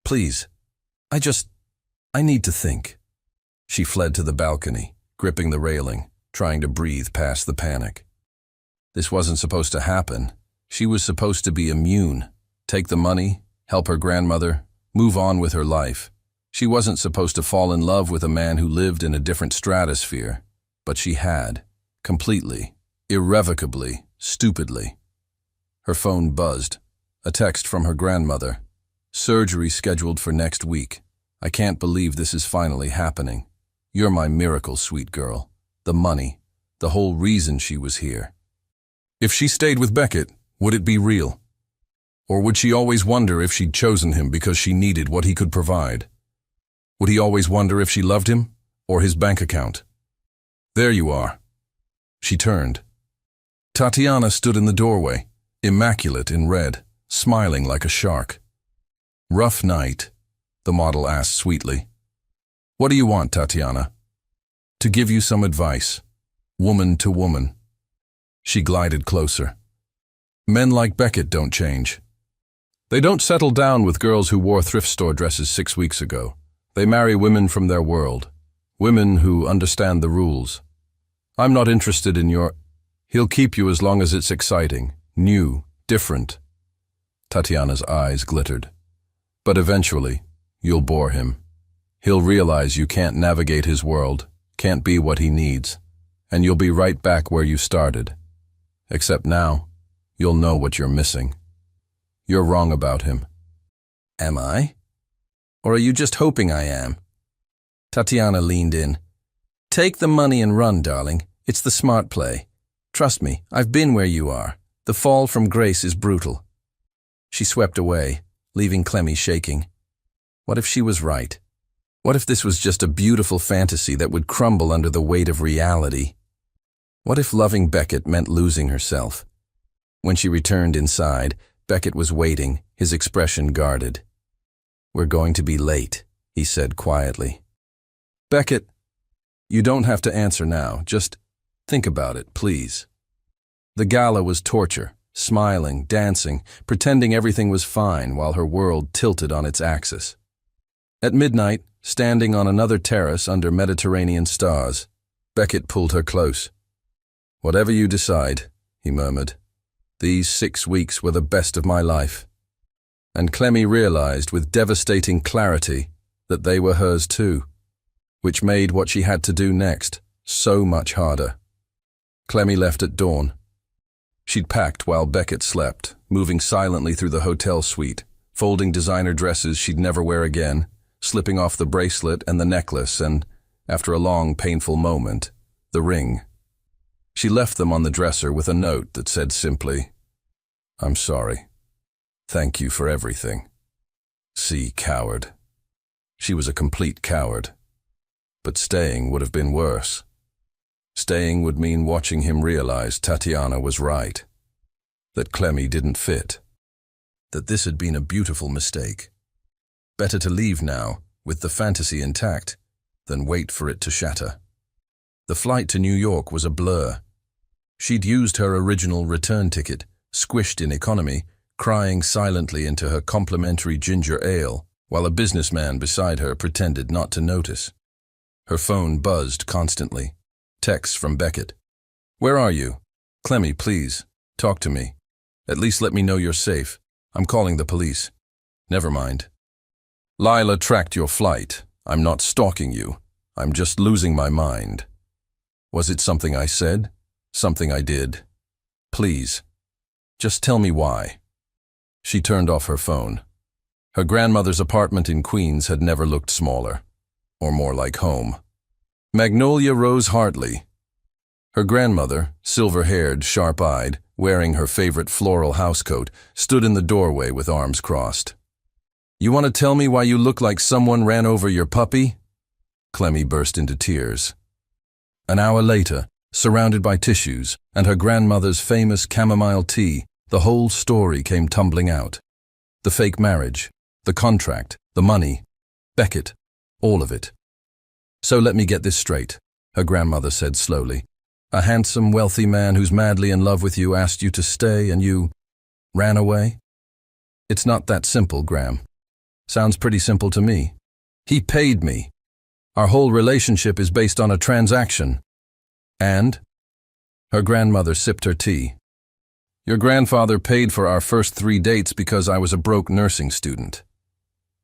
Please. I need to think. She fled to the balcony, gripping the railing, trying to breathe past the panic. This wasn't supposed to happen. She was supposed to be immune, take the money, help her grandmother, move on with her life. She wasn't supposed to fall in love with a man who lived in a different stratosphere, but she had, completely, irrevocably, stupidly. Her phone buzzed, a text from her grandmother. Surgery scheduled for next week. I can't believe this is finally happening. You're my miracle, sweet girl. The money, the whole reason she was here. If she stayed with Beckett, would it be real? Or would she always wonder if she'd chosen him because she needed what he could provide? Would he always wonder if she loved him, or his bank account? There you are. She turned. Tatiana stood in the doorway, immaculate in red, smiling like a shark. Rough night, the model asked sweetly. What do you want, Tatiana? To give you some advice, woman to woman. She glided closer. Men like Beckett don't change. They don't settle down with girls who wore thrift store dresses 6 weeks ago. They marry women from their world, women who understand the rules. I'm not interested in your... He'll keep you as long as it's exciting, new, different. Tatiana's eyes glittered. But eventually, you'll bore him. He'll realize you can't navigate his world, can't be what he needs, and you'll be right back where you started. Except now, you'll know what you're missing. You're wrong about him. Am I? Or are you just hoping I am? Tatiana leaned in. Take the money and run, darling. It's the smart play. Trust me, I've been where you are. The fall from grace is brutal. She swept away, leaving Clemmy shaking. What if she was right? What if this was just a beautiful fantasy that would crumble under the weight of reality? What if loving Beckett meant losing herself? When she returned inside, Beckett was waiting, his expression guarded. We're going to be late, he said quietly. Beckett, you don't have to answer now. Just think about it, please. The gala was torture, smiling, dancing, pretending everything was fine while her world tilted on its axis. At midnight, standing on another terrace under Mediterranean stars, Beckett pulled her close. Whatever you decide, he murmured, these 6 weeks were the best of my life. And Clemmy realized with devastating clarity that they were hers too, which made what she had to do next so much harder. Clemmy left at dawn. She'd packed while Beckett slept, moving silently through the hotel suite, folding designer dresses she'd never wear again, slipping off the bracelet and the necklace and, after a long, painful moment, the ring. She left them on the dresser with a note that said simply, "I'm sorry. Thank you for everything. See, coward." She was a complete coward. But staying would have been worse. Staying would mean watching him realize Tatiana was right. That Clemmy didn't fit. That this had been a beautiful mistake. Better to leave now, with the fantasy intact, than wait for it to shatter. The flight to New York was a blur. She'd used her original return ticket, squished in economy, crying silently into her complimentary ginger ale, while a businessman beside her pretended not to notice. Her phone buzzed constantly. Texts from Beckett. "Where are you? Clemmy, please. Talk to me. At least let me know you're safe. I'm calling the police." "Never mind. Lila tracked your flight. I'm not stalking you. I'm just losing my mind. Was it something I said? Something I did? Please. Just tell me why." She turned off her phone. Her grandmother's apartment in Queens had never looked smaller, or more like home. Magnolia Rose Hartley. Her grandmother, silver-haired, sharp-eyed, wearing her favorite floral housecoat, stood in the doorway with arms crossed. "You want to tell me why you look like someone ran over your puppy?" Clemmy burst into tears. An hour later, surrounded by tissues and her grandmother's famous chamomile tea, the whole story came tumbling out. The fake marriage, the contract, the money, Beckett, all of it. "So let me get this straight," her grandmother said slowly. "A handsome, wealthy man who's madly in love with you asked you to stay and you ran away?" "It's not that simple, Gram. Sounds pretty simple to me. He paid me. Our whole relationship is based on a transaction." "And?" Her grandmother sipped her tea. "Your grandfather paid for our first 3 dates because I was a broke nursing student.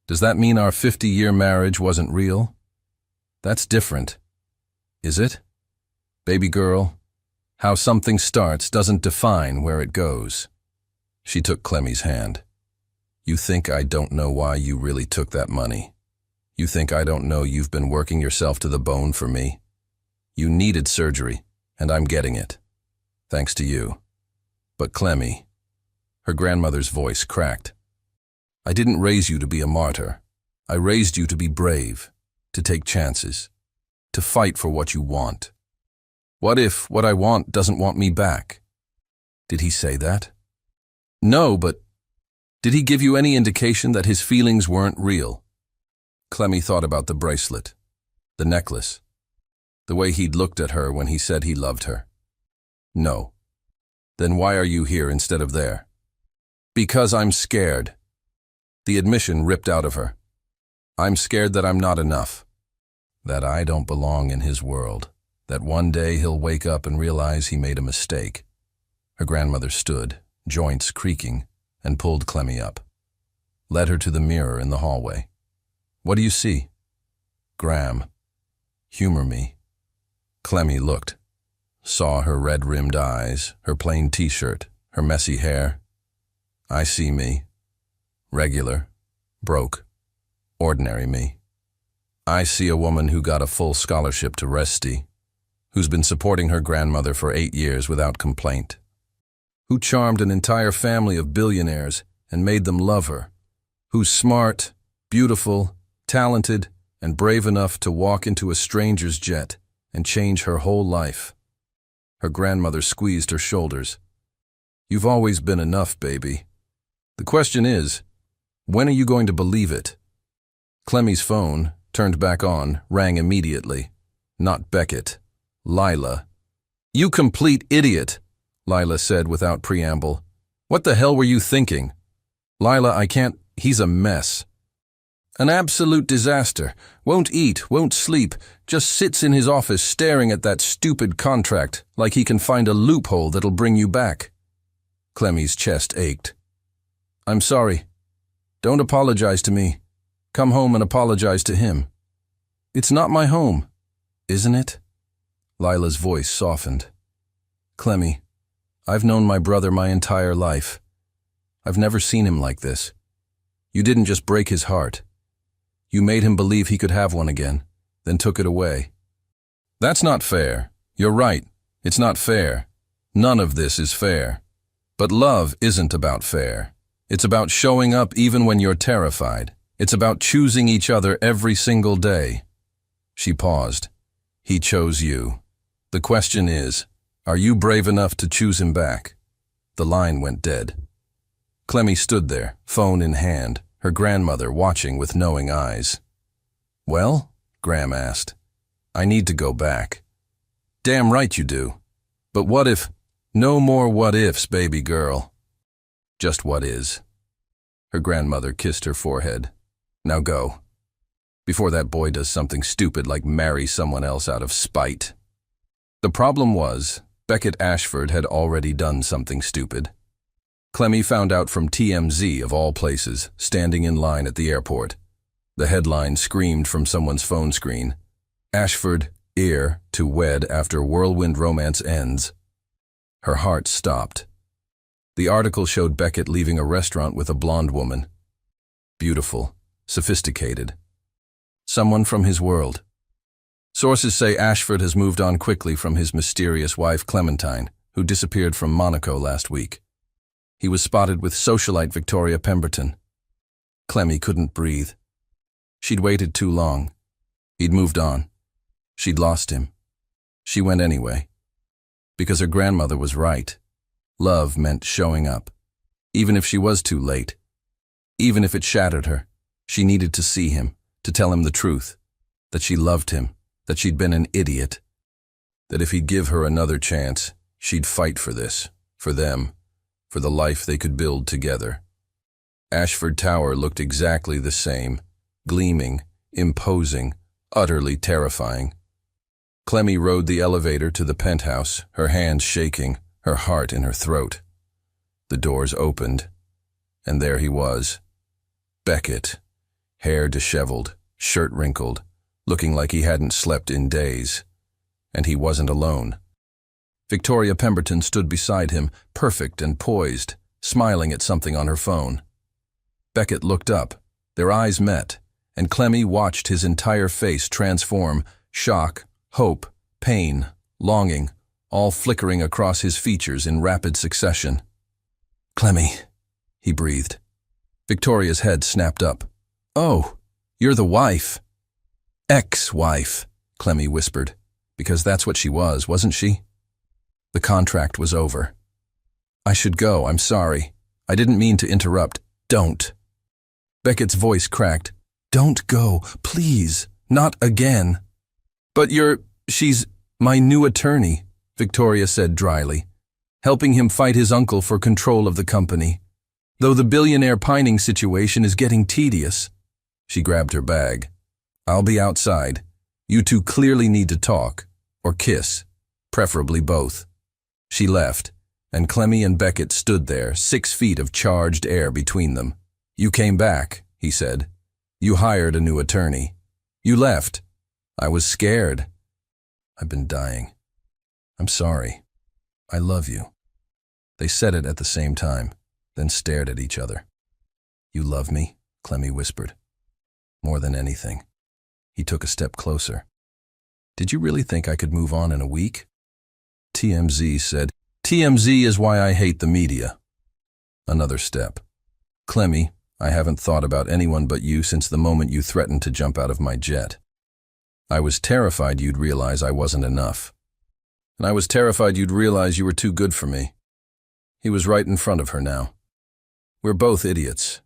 Does that mean our 50-year marriage wasn't real? That's different. Is it? Baby girl, how something starts doesn't define where it goes." She took Clemmy's hand. "You think I don't know why you really took that money? You think I don't know you've been working yourself to the bone for me? You needed surgery, and I'm getting it. Thanks to you. But Clemmy," her grandmother's voice cracked, "I didn't raise you to be a martyr. I raised you to be brave, to take chances, to fight for what you want. What if what I want doesn't want me back?" "Did he say that?" "No, but did he give you any indication that his feelings weren't real?" Clemmy thought about the bracelet, the necklace, the way he'd looked at her when he said he loved her. "No. Then why are you here instead of there?" "Because I'm scared." The admission ripped out of her. "I'm scared that I'm not enough. That I don't belong in his world. That one day he'll wake up and realize he made a mistake." Her grandmother stood, joints creaking, and pulled Clemmy up. Led her to the mirror in the hallway. "What do you see?" "Gram. Humor me." Clemmy looked. Saw her red-rimmed eyes, her plain t-shirt, her messy hair. "I see me. Regular. Broke. Ordinary me. I see a woman who got a full scholarship to Resti, who's been supporting her grandmother for 8 years without complaint, who charmed an entire family of billionaires and made them love her, who's smart, beautiful, talented, and brave enough to walk into a stranger's jet and change her whole life." Her grandmother squeezed her shoulders. "You've always been enough, baby. The question is, when are you going to believe it?" Clemmy's phone, turned back on, rang immediately. Not Beckett. Lila. "You complete idiot," Lila said without preamble. "What the hell were you thinking?" "Lila, I can't. He's a mess. An absolute disaster. Won't eat, won't sleep, just sits in his office staring at that stupid contract like he can find a loophole that'll bring you back." Clemmy's chest ached. "I'm sorry. Don't apologize to me. Come home and apologize to him." "It's not my home." "Isn't it?" Lila's voice softened. Clemmy, I've known my brother my entire life. I've never seen him like this. You didn't just break his heart. You made him believe he could have one again, then took it away. That's not fair. You're right. It's not fair. None of this is fair. But love isn't about fair. It's about showing up even when you're terrified. It's about choosing each other every single day. She paused. He chose you. The question is, are you brave enough to choose him back? The line went dead. Clemmy stood there, phone in hand, her grandmother watching with knowing eyes. Well? Graham asked. I need to go back. Damn right you do. But what if? No more what ifs, baby girl. Just what is. Her grandmother kissed her forehead. Now go. Before that boy does something stupid like marry someone else out of spite. The problem was, Beckett Ashford had already done something stupid. Clemmy found out from TMZ, of all places, standing in line at the airport. The headline screamed from someone's phone screen. Ashford, heir to wed after whirlwind romance ends. Her heart stopped. The article showed Beckett leaving a restaurant with a blonde woman. Beautiful, sophisticated. Someone from his world. Sources say Ashford has moved on quickly from his mysterious wife Clementine, who disappeared from Monaco last week. He was spotted with socialite Victoria Pemberton. Clemmy couldn't breathe. She'd waited too long. He'd moved on. She'd lost him. She went anyway. Because her grandmother was right. Love meant showing up. Even if she was too late. Even if it shattered her, she needed to see him, to tell him the truth. That she loved him, that she'd been an idiot. That if he'd give her another chance, she'd fight for this, for them, for the life they could build together. Ashford Tower looked exactly the same, gleaming, imposing, utterly terrifying. Clemmy rode the elevator to the penthouse, her hands shaking, her heart in her throat. The doors opened, and there he was. Beckett, hair disheveled, shirt wrinkled, looking like he hadn't slept in days. And he wasn't alone. Victoria Pemberton stood beside him, perfect and poised, smiling at something on her phone. Beckett looked up. Their eyes met, and Clemmy watched his entire face transform, shock, hope, pain, longing, all flickering across his features in rapid succession. Clemmy, he breathed. Victoria's head snapped up. Oh, you're the wife. Ex-wife, Clemmy whispered, because that's what she was, wasn't she? The contract was over. I should go, I'm sorry. I didn't mean to interrupt. Don't. Beckett's voice cracked. Don't go, please, not again. But she's my new attorney, Victoria said dryly, helping him fight his uncle for control of the company. Though the billionaire pining situation is getting tedious. She grabbed her bag. I'll be outside. You two clearly need to talk, or kiss, preferably both. She left, and Clemmy and Beckett stood there, 6 feet of charged air between them. You came back, he said. You hired a new attorney. You left. I was scared. I've been dying. I'm sorry. I love you. They said it at the same time, then stared at each other. You love me, Clemmy whispered. More than anything. He took a step closer. Did you really think I could move on in a week? TMZ said, TMZ is why I hate the media. Another step. Clemmy, I haven't thought about anyone but you since the moment you threatened to jump out of my jet. I was terrified you'd realize I wasn't enough. And I was terrified you'd realize you were too good for me. He was right in front of her now. We're both idiots.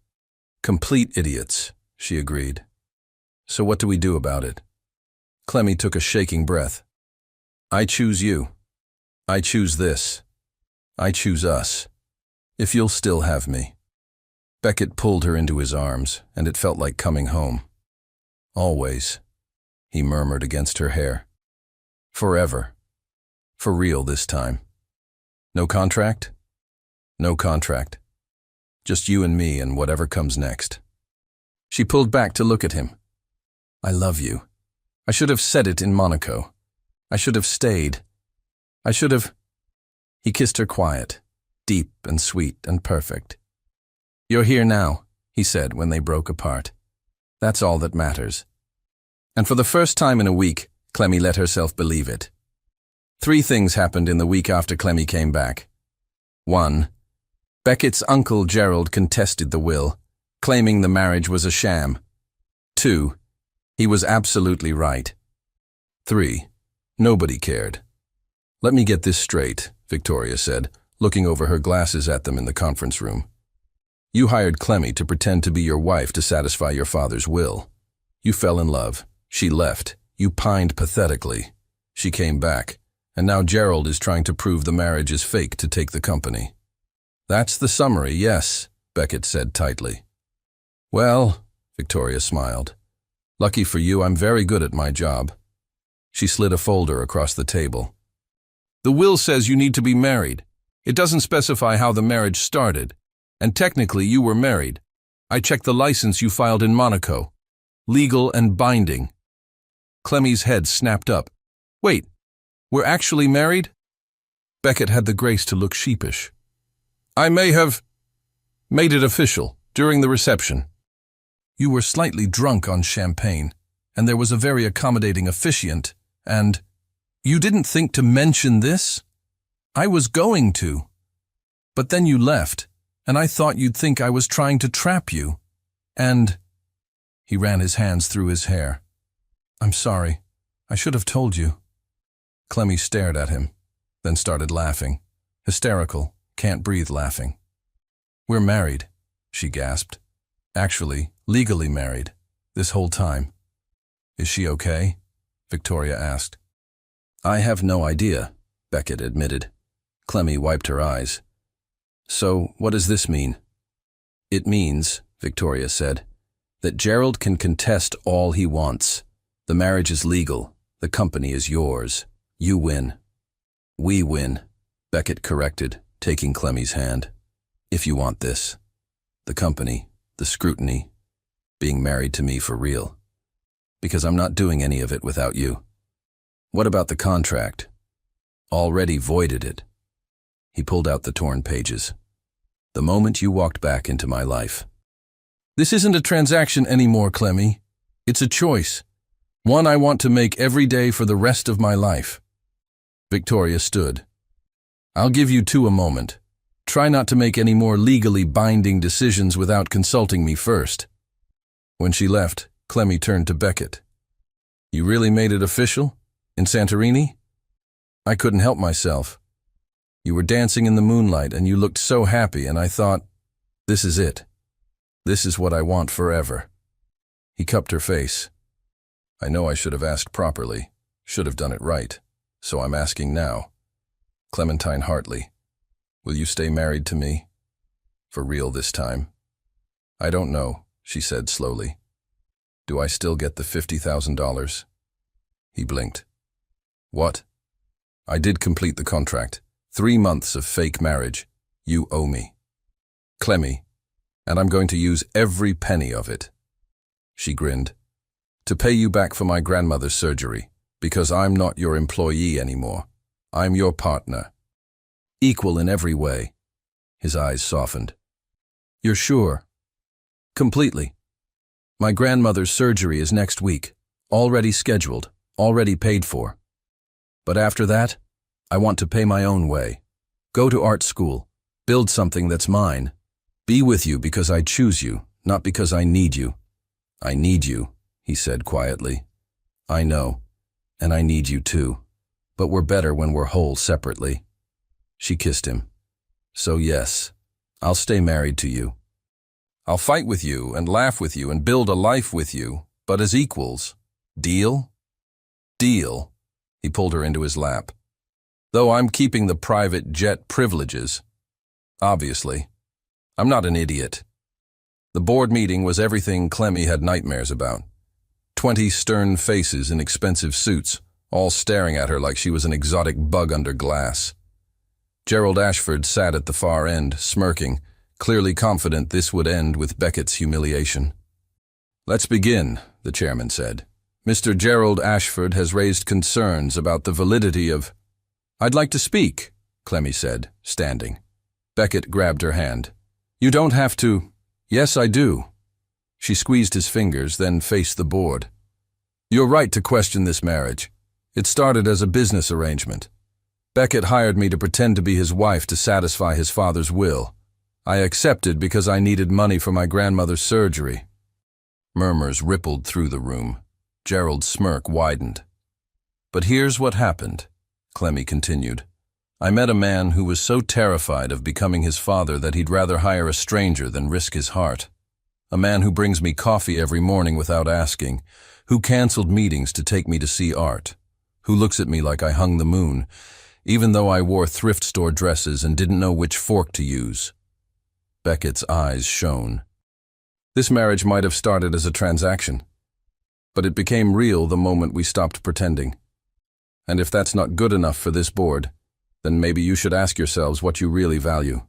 Complete idiots, she agreed. So what do we do about it? Clemmy took a shaking breath. I choose you. I choose this. I choose us. If you'll still have me. Beckett pulled her into his arms, and it felt like coming home. Always, he murmured against her hair. Forever. For real this time. No contract? No contract. Just you and me and whatever comes next. She pulled back to look at him. I love you. I should have said it in Monaco. I should have stayed. I should have... He kissed her quiet, deep and sweet and perfect. "You're here now," he said when they broke apart. "That's all that matters." And for the first time in a week, Clemmy let herself believe it. 3 things happened in the week after Clemmy came back. 1. Beckett's uncle Gerald contested the will, claiming the marriage was a sham. 2. He was absolutely right. 3. Nobody cared. "Let me get this straight," Victoria said, looking over her glasses at them in the conference room. "You hired Clemmy to pretend to be your wife to satisfy your father's will. You fell in love. She left. You pined pathetically. She came back. And now Gerald is trying to prove the marriage is fake to take the company." "That's the summary, yes," Beckett said tightly. "Well," Victoria smiled. "Lucky for you, I'm very good at my job." She slid a folder across the table. "The will says you need to be married. It doesn't specify how the marriage started. And technically you were married. I checked the license you filed in Monaco. Legal and binding." Clemmy's head snapped up. "Wait, we're actually married?" Beckett had the grace to look sheepish. "I may have made it official during the reception." "You were slightly drunk on champagne, and there was a very accommodating officiant, and you didn't think to mention this?" "I was going to. But then you left, and I thought you'd think I was trying to trap you. And—" He ran his hands through his hair. "I'm sorry. I should have told you." Clemmy stared at him, then started laughing. Hysterical, can't-breathe laughing. "We're married," she gasped. "Actually, legally married, this whole time." "Is she okay?" Victoria asked. "I have no idea," Beckett admitted. Clemmy wiped her eyes. "So, what does this mean?" "It means," Victoria said, "that Gerald can contest all he wants. The marriage is legal. The company is yours. You win." "We win," Beckett corrected, taking Clemmy's hand. "If you want this. The company, the scrutiny, being married to me for real. Because I'm not doing any of it without you." "What about the contract?" "Already voided it." He pulled out the torn pages. "The moment you walked back into my life." "This isn't a transaction anymore, Clemmy. It's a choice. One I want to make every day for the rest of my life." Victoria stood. "I'll give you 2 a moment. Try not to make any more legally binding decisions without consulting me first." When she left, Clemmy turned to Beckett. "You really made it official? In Santorini?" "I couldn't help myself. You were dancing in the moonlight and you looked so happy, and I thought, this is it. This is what I want forever." He cupped her face. "I know I should have asked properly, should have done it right, so I'm asking now. Clementine Hartley, will you stay married to me? For real this time?" "I don't know," she said slowly. "Do I still get the $50,000? He blinked. "What?" "I did complete the contract. 3 months of fake marriage. You owe me. Clemmy, and I'm going to use every penny of it." She grinned. "To pay you back for my grandmother's surgery, because I'm not your employee anymore. I'm your partner. Equal in every way." His eyes softened. "You're sure?" "Completely. My grandmother's surgery is next week, already scheduled, already paid for. But after that, I want to pay my own way. Go to art school, build something that's mine. Be with you because I choose you, not because I need you." "I need you," he said quietly. "I know, and I need you too. But we're better when we're whole separately." She kissed him. "So yes, I'll stay married to you. I'll fight with you and laugh with you and build a life with you, but as equals. Deal?" "Deal." He pulled her into his lap. "Though I'm keeping the private jet privileges. Obviously. I'm not an idiot." The board meeting was everything Clemmy had nightmares about. 20 stern faces in expensive suits, all staring at her like she was an exotic bug under glass. Gerald Ashford sat at the far end, smirking, clearly confident this would end with Beckett's humiliation. "Let's begin," the chairman said. "Mr. Gerald Ashford has raised concerns about the validity of—" "I'd like to speak," Clemmy said, standing. Beckett grabbed her hand. You don't have to. Yes, I do. She squeezed his fingers, then faced the board. You're right to question this marriage. It started as a business arrangement. Beckett hired me to pretend to be his wife to satisfy his father's will. I accepted because I needed money for my grandmother's surgery. Murmurs rippled through the room. Gerald's smirk widened. But here's what happened, Clemmy continued. I met a man who was so terrified of becoming his father that he'd rather hire a stranger than risk his heart. A man who brings me coffee every morning without asking, who canceled meetings to take me to see art, who looks at me like I hung the moon, even though I wore thrift store dresses and didn't know which fork to use. Beckett's eyes shone. This marriage might have started as a transaction, but it became real the moment we stopped pretending. And if that's not good enough for this board, then maybe you should ask yourselves what you really value.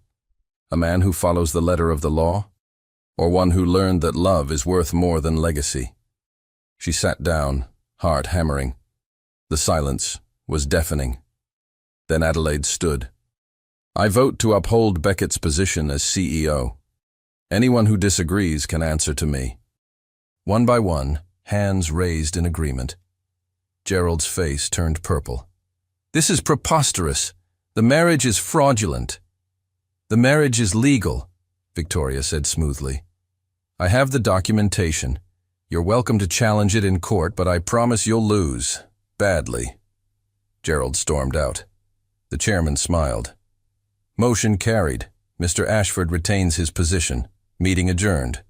A man who follows the letter of the law, or one who learned that love is worth more than legacy? She sat down, heart hammering. The silence was deafening. Then Adelaide stood. I vote to uphold Beckett's position as CEO. Anyone who disagrees can answer to me. One by one, hands raised in agreement. Gerald's face turned purple. This is preposterous. The marriage is fraudulent. The marriage is legal, Victoria said smoothly. I have the documentation. You're welcome to challenge it in court, but I promise you'll lose. Badly. Gerald stormed out. The chairman smiled. Motion carried. Mr. Ashford retains his position. Meeting adjourned.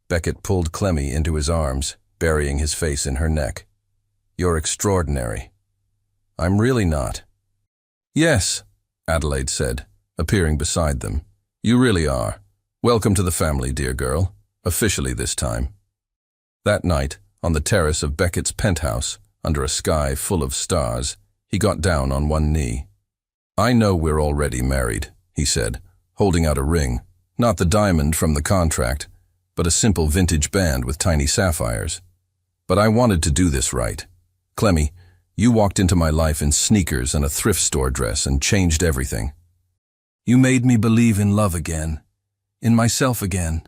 Beckett pulled Clemmy into his arms, burying his face in her neck. You're extraordinary. I'm really not. Yes, Adelaide said, appearing beside them. You really are. Welcome to the family, dear girl. Officially this time. That night, on the terrace of Beckett's penthouse, under a sky full of stars, he got down on one knee. I know we're already married, he said, holding out a ring, not the diamond from the contract, but a simple vintage band with tiny sapphires. But I wanted to do this right. Clemmy, you walked into my life in sneakers and a thrift store dress and changed everything. You made me believe in love again, in myself again.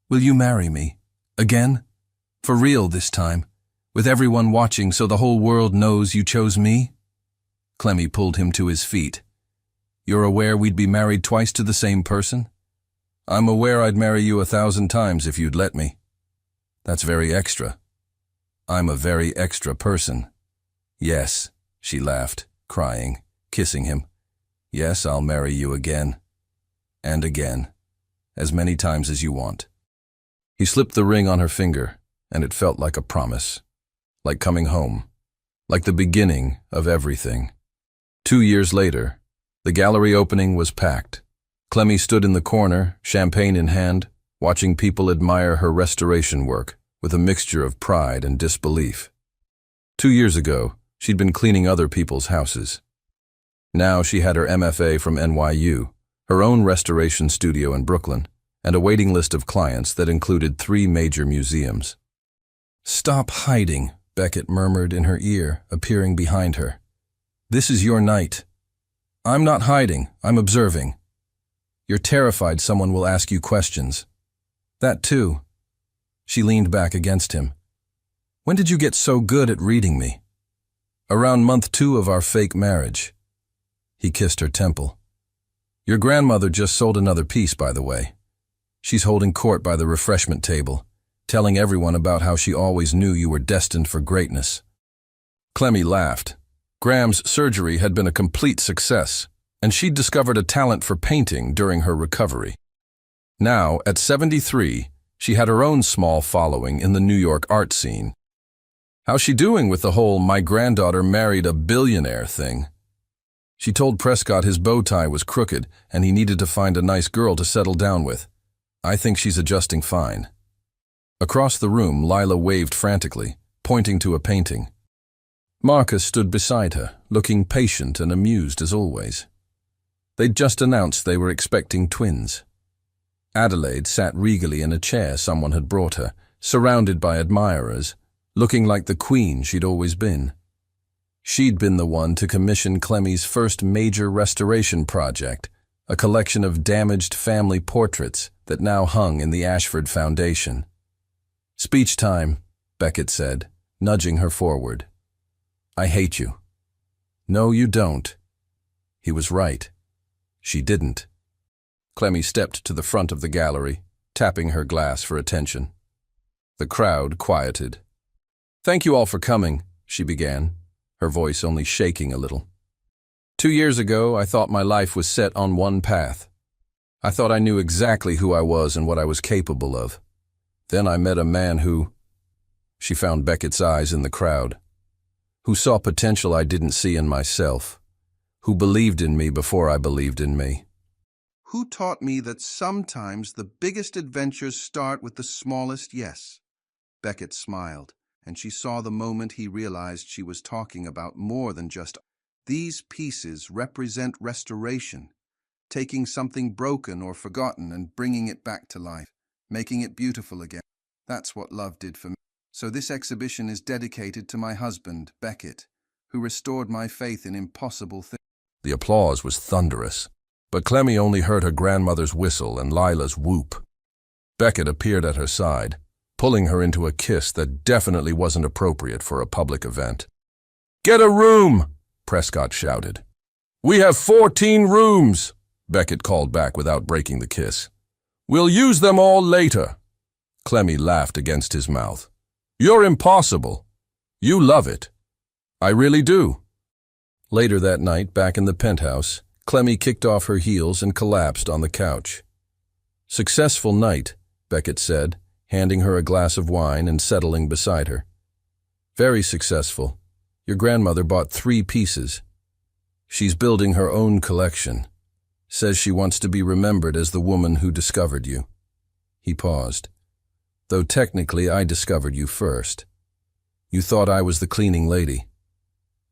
Will you marry me? Again? For real this time, with everyone watching so the whole world knows you chose me? Clemmy pulled him to his feet. You're aware we'd be married twice to the same person? I'm aware I'd marry you 1,000 times if you'd let me. That's very extra. I'm a very extra person. Yes, she laughed, crying, kissing him. Yes, I'll marry you again. And again. As many times as you want. He slipped the ring on her finger, and it felt like a promise. Like coming home. Like the beginning of everything. 2 years later, the gallery opening was packed. Clemmy stood in the corner, champagne in hand, watching people admire her restoration work with a mixture of pride and disbelief. 2 years ago, she'd been cleaning other people's houses. Now she had her MFA from NYU, her own restoration studio in Brooklyn, and a waiting list of clients that included 3 major museums. Stop hiding, Beckett murmured in her ear, appearing behind her. This is your night. I'm not hiding, I'm observing. You're terrified someone will ask you questions. That too. She leaned back against him. When did you get so good at reading me? Around month 2 of our fake marriage. He kissed her temple. Your grandmother just sold another piece, by the way. She's holding court by the refreshment table, telling everyone about how she always knew you were destined for greatness. Clemmy laughed. Graham's surgery had been a complete success, and she'd discovered a talent for painting during her recovery. Now, at 73, she had her own small following in the New York art scene. How's she doing with the whole "my granddaughter married a billionaire" thing? She told Prescott his bow tie was crooked and he needed to find a nice girl to settle down with. I think she's adjusting fine. Across the room, Lila waved frantically, pointing to a painting. Marcus stood beside her, looking patient and amused as always. They'd just announced they were expecting twins. Adelaide sat regally in a chair someone had brought her, surrounded by admirers, looking like the queen she'd always been. She'd been the one to commission Clemmy's first major restoration project, a collection of damaged family portraits that now hung in the Ashford Foundation. "Speech time," Beckett said, nudging her forward. "I hate you." "No, you don't." He was right. She didn't. Clemmy stepped to the front of the gallery, tapping her glass for attention. The crowd quieted. "Thank you all for coming," she began, her voice only shaking a little. 2 years ago, I thought my life was set on one path. I thought I knew exactly who I was and what I was capable of. Then I met a man who—" She found Beckett's eyes in the crowd. "Who saw potential I didn't see in myself. Who believed in me before I believed in me. Who taught me that sometimes the biggest adventures start with the smallest yes." Beckett smiled, and she saw the moment he realized she was talking about more than just these pieces represent restoration, taking something broken or forgotten and bringing it back to life, making it beautiful again. That's what love did for me. So this exhibition is dedicated to my husband, Beckett, who restored my faith in impossible things. The applause was thunderous, but Clemmy only heard her grandmother's whistle and Lila's whoop. Beckett appeared at her side, pulling her into a kiss that definitely wasn't appropriate for a public event. "Get a room!" Prescott shouted. "We have 14 rooms!" Beckett called back without breaking the kiss. "We'll use them all later." Clemmy laughed against his mouth. "You're impossible. You love it." "I really do." Later that night, back in the penthouse, Clemmy kicked off her heels and collapsed on the couch. "Successful night," Beckett said, handing her a glass of wine and settling beside her. "Very successful. Your grandmother bought 3 pieces. She's building her own collection. Says she wants to be remembered as the woman who discovered you." He paused. "Though technically I discovered you first. You thought I was the cleaning lady.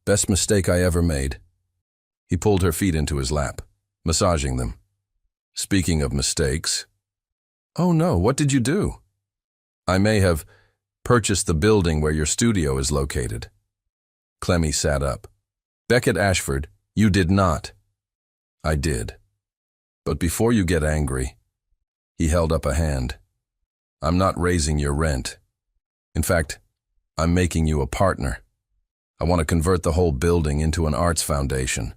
Best mistake I ever made." He pulled her feet into his lap, massaging them. "Speaking of mistakes." "Oh no, what did you do?" "I may have purchased the building where your studio is located." Clemmy sat up. "Beckett Ashford, you did not." "I did. But before you get angry," he held up a hand, "I'm not raising your rent. In fact, I'm making you a partner. I want to convert the whole building into an arts foundation.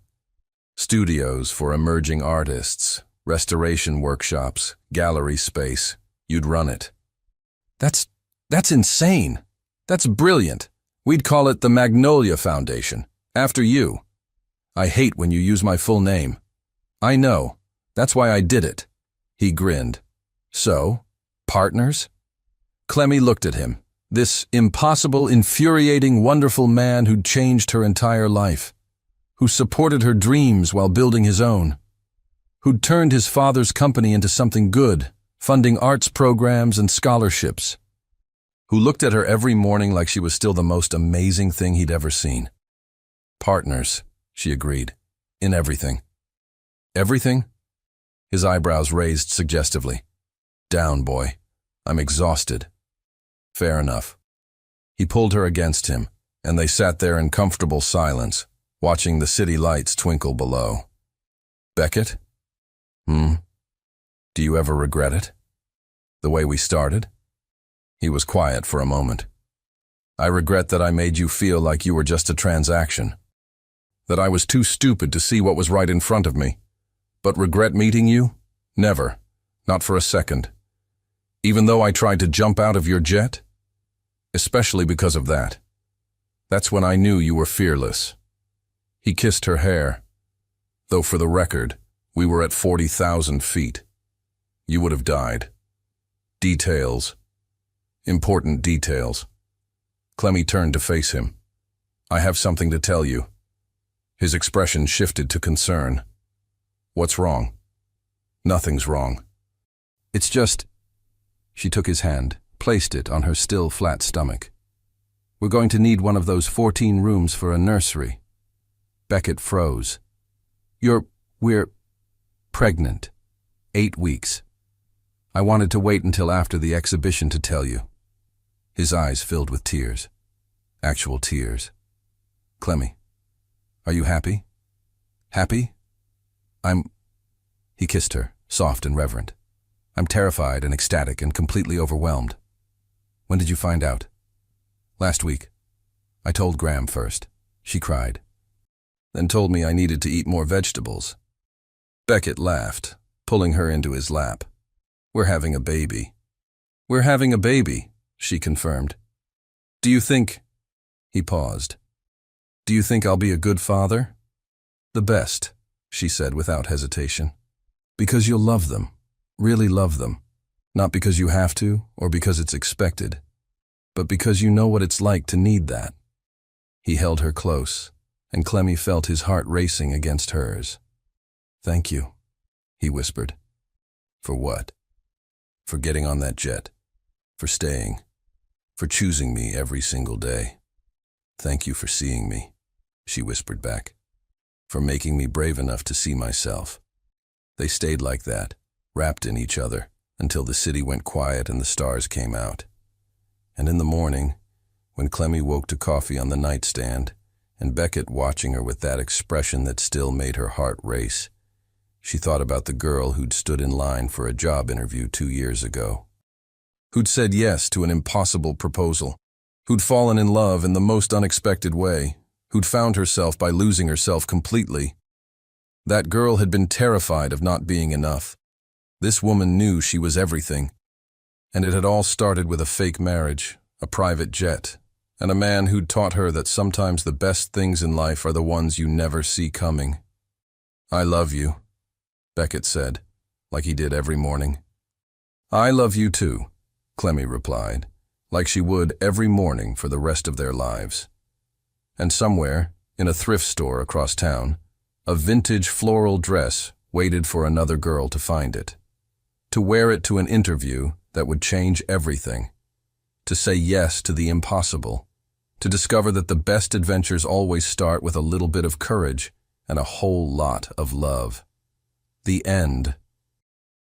Studios for emerging artists, restoration workshops, gallery space. You'd run it." That's insane. That's brilliant. We'd call it the Magnolia Foundation, after you. I hate when you use my full name." "I know. That's why I did it." He grinned. "So, partners?" Clemmy looked at him. This impossible, infuriating, wonderful man who'd changed her entire life, who supported her dreams while building his own, who'd turned his father's company into something good, funding arts programs and scholarships, who looked at her every morning like she was still the most amazing thing he'd ever seen. "Partners," she agreed, "in everything." "Everything?" His eyebrows raised suggestively. "Down, boy. I'm exhausted." "Fair enough." He pulled her against him, and they sat there in comfortable silence, watching the city lights twinkle below. "Beckett? Do you ever regret it? The way we started?" He was quiet for a moment. "I regret that I made you feel like you were just a transaction. That I was too stupid to see what was right in front of me. But regret meeting you? Never. Not for a second. Even though I tried to jump out of your jet? Especially because of that. That's when I knew you were fearless." He kissed her hair. "Though for the record, we were at 40,000 feet. You would have died. Details. Important details." Clemmy turned to face him. "I have something to tell you." His expression shifted to concern. "What's wrong?" "Nothing's wrong. It's just—" She took his hand, placed it on her still flat stomach. "We're going to need one of those 14 rooms for a nursery." Beckett froze. We're pregnant. 8 weeks. I wanted to wait until after the exhibition to tell you." His eyes filled with tears. Actual tears. "Clemmy, Are you happy? Happy? He kissed her, soft and reverent. I'm terrified and ecstatic and completely overwhelmed. When did you find out? Last week. I told Graham first. She cried. Then told me I needed to eat more vegetables. Beckett laughed, pulling her into his lap. We're having a baby. We're having a baby, she confirmed. Do you think... He paused. Do you think I'll be a good father? The best, she said without hesitation. Because you'll love them, really love them. Not because you have to or because it's expected, but because you know what it's like to need that. He held her close, and Clemmy felt his heart racing against hers. Thank you, he whispered. For what? For getting on that jet. For staying. For choosing me every single day. Thank you for seeing me, she whispered back. For making me brave enough to see myself. They stayed like that, wrapped in each other, until the city went quiet and the stars came out. And in the morning, when Clemmy woke to coffee on the nightstand, and Beckett watching her with that expression that still made her heart race, she thought about the girl who'd stood in line for a job interview 2 years ago. Who'd said yes to an impossible proposal. Who'd fallen in love in the most unexpected way. Who'd found herself by losing herself completely. That girl had been terrified of not being enough. This woman knew she was everything. And it had all started with a fake marriage, a private jet, and a man who'd taught her that sometimes the best things in life are the ones you never see coming. I love you, Beckett said, like he did every morning. I love you too, Clemmy replied, like she would every morning for the rest of their lives. And somewhere, in a thrift store across town, a vintage floral dress waited for another girl to find it. To wear it to an interview that would change everything. To say yes to the impossible. To discover that the best adventures always start with a little bit of courage and a whole lot of love. The end